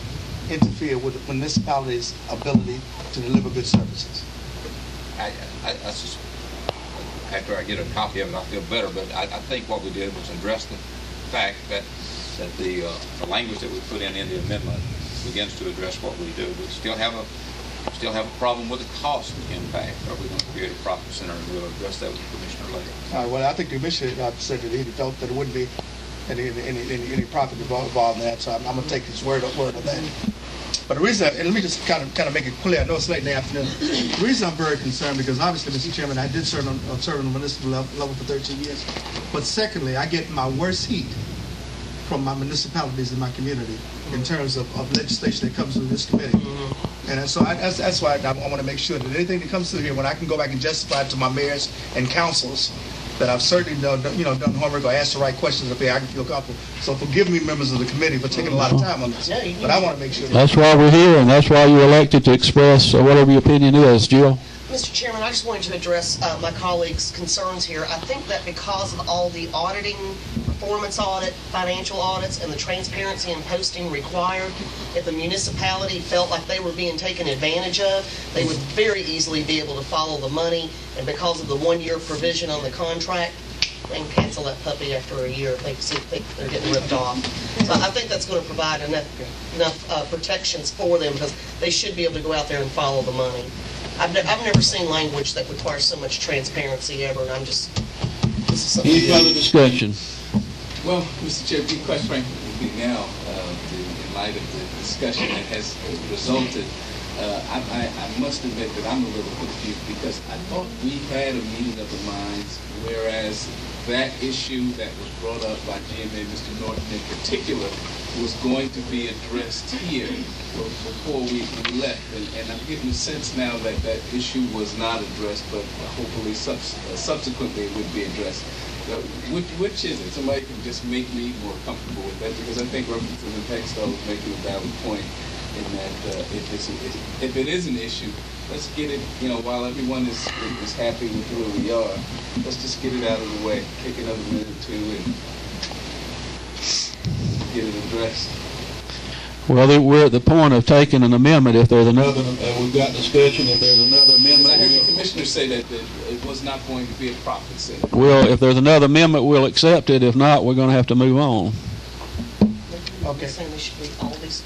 [SPEAKER 7] interfere with the municipality's ability to deliver good services?
[SPEAKER 11] That's just, after I get a copy of it, I feel better. But I think what we did was address the fact that the language that we put in the amendment begins to address what we do. We still have a problem with the cost impact. Are we going to create a profit center? And we'll address that with the commissioner later.
[SPEAKER 7] All right, well, I think the commissioner said that he felt that it wouldn't be any profit involved in that, so I'm going to take his word on that. But the reason, and let me just kind of make it clear, I know it's late in the afternoon. The reason I'm very concerned, because obviously, Mr. Chairman, I did serve on the municipal level for 13 years. But secondly, I get my worst heat from my municipalities in my community in terms of legislation that comes through this committee. And so that's why I want to make sure that anything that comes through here, when I can go back and justify it to my mayors and councils, that I've certainly done homework or asked the right questions up here, I can feel comfortable. So forgive me, members of the committee, for taking a lot of time on this. But I want to make sure.
[SPEAKER 1] That's why we're here, and that's why you're elected to express whatever your opinion is. Jill?
[SPEAKER 6] Mr. Chairman, I just wanted to address my colleagues' concerns here. I think that because of all the auditing, performance audit, financial audits, and the transparency and posting required, if the municipality felt like they were being taken advantage of, they would very easily be able to follow the money, and because of the one-year provision on the contract, they can cancel that puppy after a year if they see they're getting ripped off. So I think that's going to provide enough protections for them, because they should be able to go out there and follow the money. I've never seen language that requires so much transparency ever, and I'm just, this is something.
[SPEAKER 1] Any further discussion?
[SPEAKER 17] Well, Mr. Chair, to be quite frank with you now, in light of the discussion that has resulted, I must admit that I'm a little confused because I thought we had a meeting of the minds, whereas that issue that was brought up by GMA, Mr. Norton in particular, was going to be addressed here before we left. And I'm getting the sense now that that issue was not addressed, but hopefully subsequently it would be addressed. So which is it? Somebody can just make me more comfortable with that, because I think Representative Hextall was making a valid point in that if it is an issue, let's get it, while everyone is happy with where we are, let's just get it out of the way, take another minute or two and get it addressed.
[SPEAKER 1] Well, we're at the point of taking an amendment. If there's another, we've got discussion. If there's another amendment,
[SPEAKER 17] I heard the commissioner say that it was not going to be a profit center.
[SPEAKER 1] Well, if there's another amendment, we'll accept it. If not, we're going to have to move on.
[SPEAKER 6] Okay. Saying they should be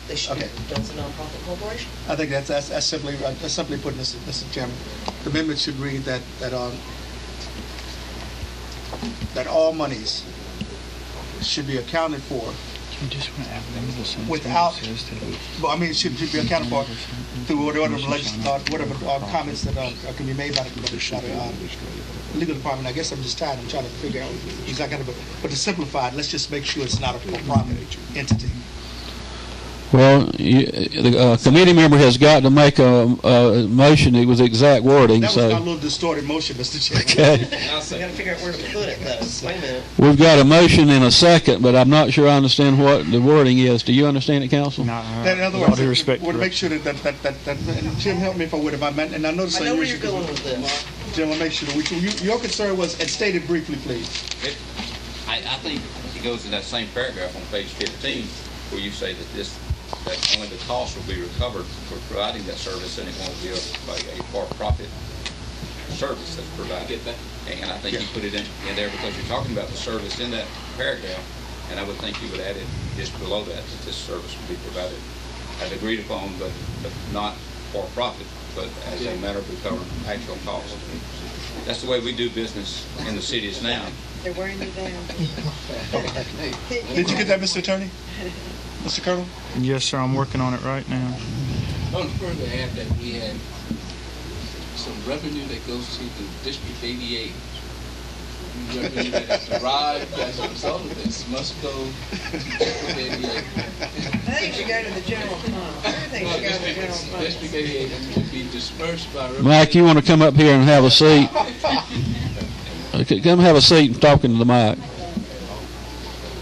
[SPEAKER 6] they should be done as a nonprofit corporation.
[SPEAKER 7] I think that's simply put, Mr. Chairman. The amendment should read that all monies should be accounted for without, well, I mean, it should be accounted for through whatever comments that can be made by the legal department. I guess I'm just tired. I'm trying to figure out exactly, but to simplify it, let's just make sure it's not a for-profit entity.
[SPEAKER 1] Well, the committee member has got to make a motion. It was exact wording.
[SPEAKER 7] That was a little distorted motion, Mr. Chairman.
[SPEAKER 1] Okay.
[SPEAKER 6] We got to figure out where to put it, though. Wait a minute.
[SPEAKER 1] We've got a motion in a second, but I'm not sure I understand what the wording is. Do you understand it, Counsel?
[SPEAKER 10] No.
[SPEAKER 7] In other words, we want to make sure that and Jim, help me if I would, and I noticed.
[SPEAKER 6] I know where you're going with this.
[SPEAKER 7] Jim, I'll make sure that your concern was, and state it briefly, please.
[SPEAKER 11] I think it goes in that same paragraph on page 15 where you say that only the cost will be recovered for providing that service, and it won't be a for-profit service that's provided.
[SPEAKER 17] Get that?
[SPEAKER 11] And I think you put it in there because you're talking about the service in that paragraph, and I would think you would add it just below that this service will be provided as agreed upon, but not for-profit, but as a matter of recovering actual cost. That's the way we do business in the cities now.
[SPEAKER 9] They're wearing you down.
[SPEAKER 7] Did you get that, Mr. Attorney? Mr. Colonel?
[SPEAKER 10] Yes, sir. I'm working on it right now.
[SPEAKER 17] I want to further add that we had some revenue that goes to the District 88. Revenue that is derived as a result of this must go to District 88.
[SPEAKER 15] I think it should go to the general fund. Everything should go to the general fund.
[SPEAKER 17] District 88 should be dispersed by revenue.
[SPEAKER 1] Mike, you want to come up here and have a seat? Okay, come have a seat and talking to the mic.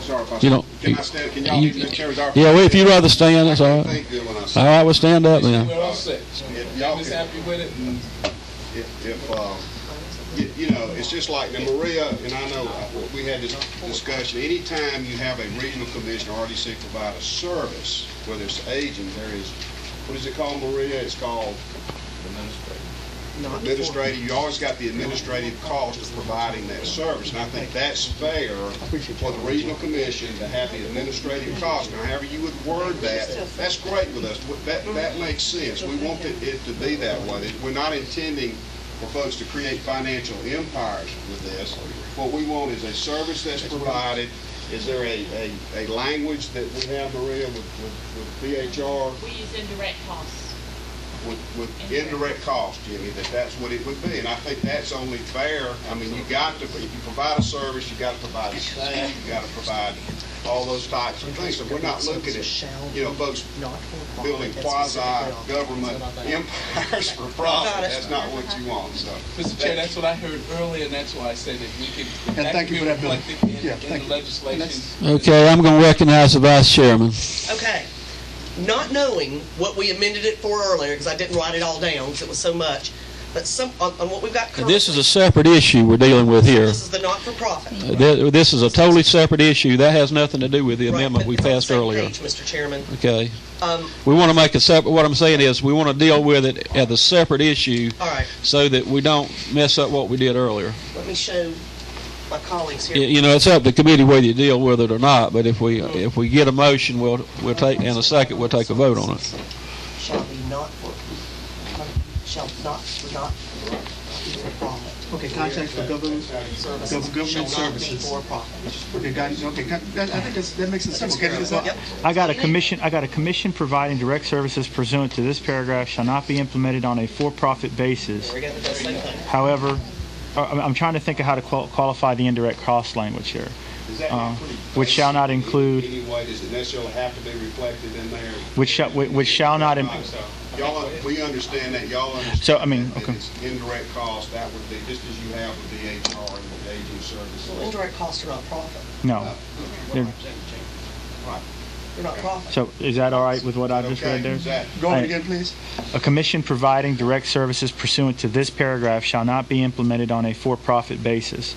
[SPEAKER 2] Sorry if I
[SPEAKER 1] You know,
[SPEAKER 2] can I stand? Can y'all use the chairs?
[SPEAKER 1] Yeah, well, if you'd rather stand, that's all right. All right, we'll stand up then.
[SPEAKER 17] We're all set. Y'all is happy with it. And
[SPEAKER 2] it's just like now, Maria, and I know we had this discussion. Anytime you have a regional commissioner RDC provide a service, whether it's agent, there is, what is it called, Maria? It's called administrative. You always got the administrative cost of providing that service, and I think that's fair for the regional commission to have the administrative cost. Now, however you would word that, that's great with us. That makes sense. We want it to be that way. We're not intending for folks to create financial empires with this. What we want is a service that's provided. Is there a language that we have, Maria, with BHR?
[SPEAKER 19] We use indirect costs.
[SPEAKER 2] With indirect cost, Jimmy, that's what it would be. And I think that's only fair. I mean, if you provide a service, you got to provide a staff, you got to provide all those types of things. So we're not looking at, folks building quasi-government empires for profit. That's not what you want. So,
[SPEAKER 17] Mr. Chair, that's what I heard earlier, and that's why I said that we could.
[SPEAKER 7] And thank you for that, Bill.
[SPEAKER 17] In the legislation.
[SPEAKER 1] Okay, I'm going to recognize the Vice Chairman.
[SPEAKER 6] Okay. Not knowing what we amended it for earlier, because I didn't write it all down because it was so much, but on what we've got currently.
[SPEAKER 1] This is a separate issue we're dealing with here.
[SPEAKER 6] This is the not-for-profit.
[SPEAKER 1] This is a totally separate issue. That has nothing to do with the amendment we passed earlier.
[SPEAKER 6] Page, Mr. Chairman.
[SPEAKER 1] Okay. We want to make a separate, what I'm saying is we want to deal with it as a separate issue so that we don't mess up what we did earlier.
[SPEAKER 6] Let me show my colleagues here.
[SPEAKER 1] It's up to the committee whether you deal with it or not, but if we get a motion, we'll take, in a second, we'll take a vote on it.
[SPEAKER 6] Shall be not for. shall not be for profit.
[SPEAKER 7] Okay, contracts for government services.
[SPEAKER 6] For profit.
[SPEAKER 7] Okay, got it. Okay, I think that makes it simple. Okay, is that?
[SPEAKER 10] I got a commission providing direct services pursuant to this paragraph shall not be implemented on a for-profit basis.
[SPEAKER 6] We're getting the same thing.
[SPEAKER 10] However, I'm trying to think of how to qualify the indirect cost language here. Which shall not include.
[SPEAKER 2] Anyway, does it necessarily have to be reflected in there?
[SPEAKER 10] Which shall not.
[SPEAKER 2] Y'all, we understand that. Y'all understand.
[SPEAKER 10] So I mean,
[SPEAKER 2] that
[SPEAKER 10] okay.
[SPEAKER 2] it's indirect cost. That would be just as you have with the HR and the aging services.
[SPEAKER 6] Well, indirect costs are not profit.
[SPEAKER 10] No.
[SPEAKER 6] They're not profit.
[SPEAKER 10] So is that all right with what I just read there?
[SPEAKER 7] Go on again, please.
[SPEAKER 10] A commission providing direct services pursuant to this paragraph shall not be implemented on a for-profit basis.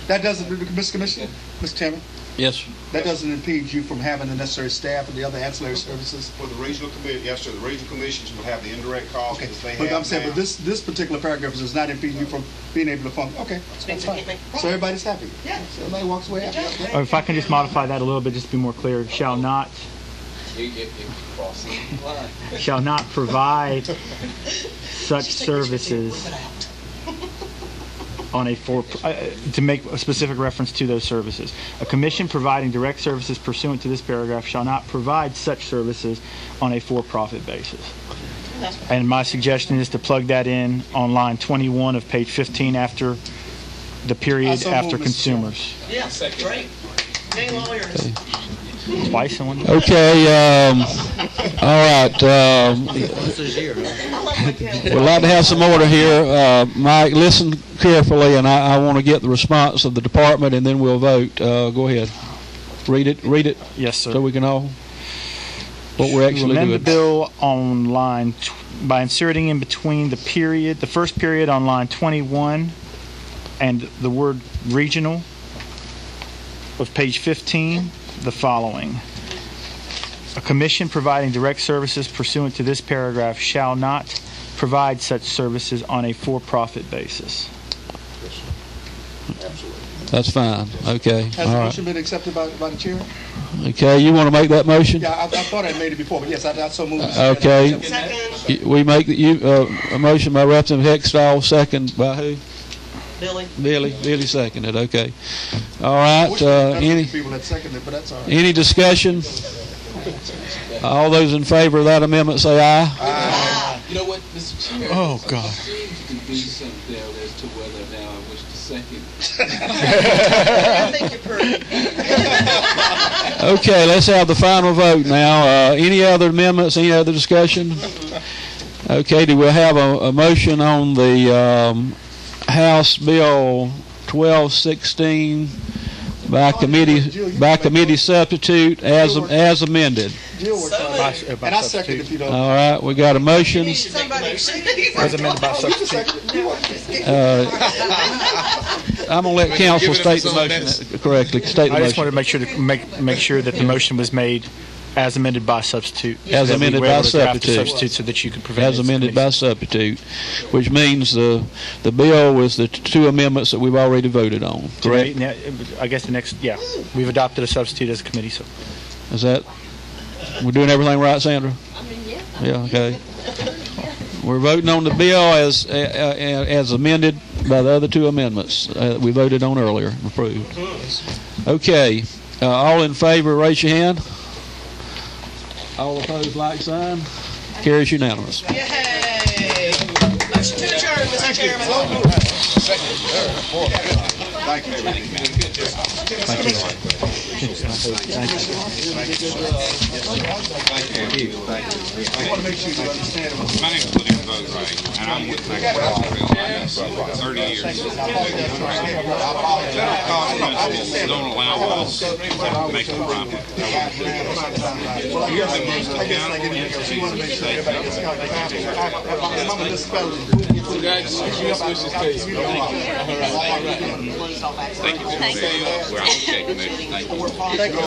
[SPEAKER 7] That doesn't, Mr. Commissioner, Mr. Chairman,
[SPEAKER 1] Yes.
[SPEAKER 7] that doesn't impede you from having the necessary staff and the other ancillary services.
[SPEAKER 2] For the regional committee, yes, sir. The regional commissions will have the indirect costs
[SPEAKER 7] Okay,
[SPEAKER 2] as they
[SPEAKER 7] but
[SPEAKER 2] have
[SPEAKER 7] I'm saying,
[SPEAKER 2] now.
[SPEAKER 7] but this particular paragraph does not impede you from being able to function. Okay, that's fine. So everybody's happy.
[SPEAKER 6] Yeah.
[SPEAKER 7] So everybody walks away happy. Okay.
[SPEAKER 10] Or if I can just modify that a little bit, just to be more clear, shall not provide such services on a to make a specific reference to those services. A commission providing direct services pursuant to this paragraph shall not provide such services on a for-profit basis. And my suggestion is to plug that in on line 21 of page 15 after the period after consumers.
[SPEAKER 6] Yeah, great. Hey, lawyers.
[SPEAKER 10] Twice in one.
[SPEAKER 1] Okay, all right. We'd like to have some order here. Mike, listen carefully, and I want to get the response of the department, and then we'll vote. Go ahead. Read it.
[SPEAKER 10] Yes, sir.
[SPEAKER 1] So we can all what we're actually
[SPEAKER 10] amend
[SPEAKER 1] doing.
[SPEAKER 10] The bill on line by inserting in between the first period on line 21, and the word regional of page 15. The following. A commission providing direct services pursuant to this paragraph shall not provide such services on a for-profit basis.
[SPEAKER 1] That's fine. Okay.
[SPEAKER 7] Has the
[SPEAKER 1] All right.
[SPEAKER 7] motion been accepted by the chair?
[SPEAKER 1] Okay, you want to make that motion?
[SPEAKER 7] Yeah, I thought I made it before, but yes, I so moved.
[SPEAKER 1] Okay. We make a motion by Representative Hextall, second by who? Billy seconded. Okay. All right.
[SPEAKER 7] People that seconded, but that's all right.
[SPEAKER 1] Any discussion? All those in favor of that amendment say aye.
[SPEAKER 17] Aye. You know what, Mr. Chair?
[SPEAKER 1] Oh, God.
[SPEAKER 17] There seems to be some doubt as to whether now I wish to second.
[SPEAKER 6] I think you're pretty.
[SPEAKER 1] Okay, let's have the final vote now. Any other amendments? Any other discussion? Okay, do we have a motion on the House Bill 1216 by committee substitute as amended?
[SPEAKER 7] And I second if you don't.
[SPEAKER 1] All right, we got a motion.
[SPEAKER 10] As amended by substitute.
[SPEAKER 1] I'm gonna let council state the motion correctly. State the
[SPEAKER 10] I just
[SPEAKER 1] motion.
[SPEAKER 10] wanted to make sure that the motion was made as amended by substitute.
[SPEAKER 1] As amended by
[SPEAKER 10] substitute, so that you could prevent.
[SPEAKER 1] As amended by substitute, which means the bill was the two amendments that we've already voted on. Correct.
[SPEAKER 10] I guess we've adopted a substitute as a committee. So
[SPEAKER 1] is that we're doing everything right, Sandra? Yeah. Okay. We're voting on the bill as amended by the other two amendments that we voted on earlier. Approved. Okay. All in favor, raise your hand. All opposed, like sign. Carries unanimous.
[SPEAKER 6] Yay! Motion to adjourn, Mr. Chairman.
[SPEAKER 2] Thank you.
[SPEAKER 7] I want to make sure you understand.
[SPEAKER 5] My name's William Boatwright, and I'm with McIntyre 30 years. Federal cost principles don't allow us to make a profit. You're the most accountable entity in the state. Thank you. We're all shaking it. Thank you.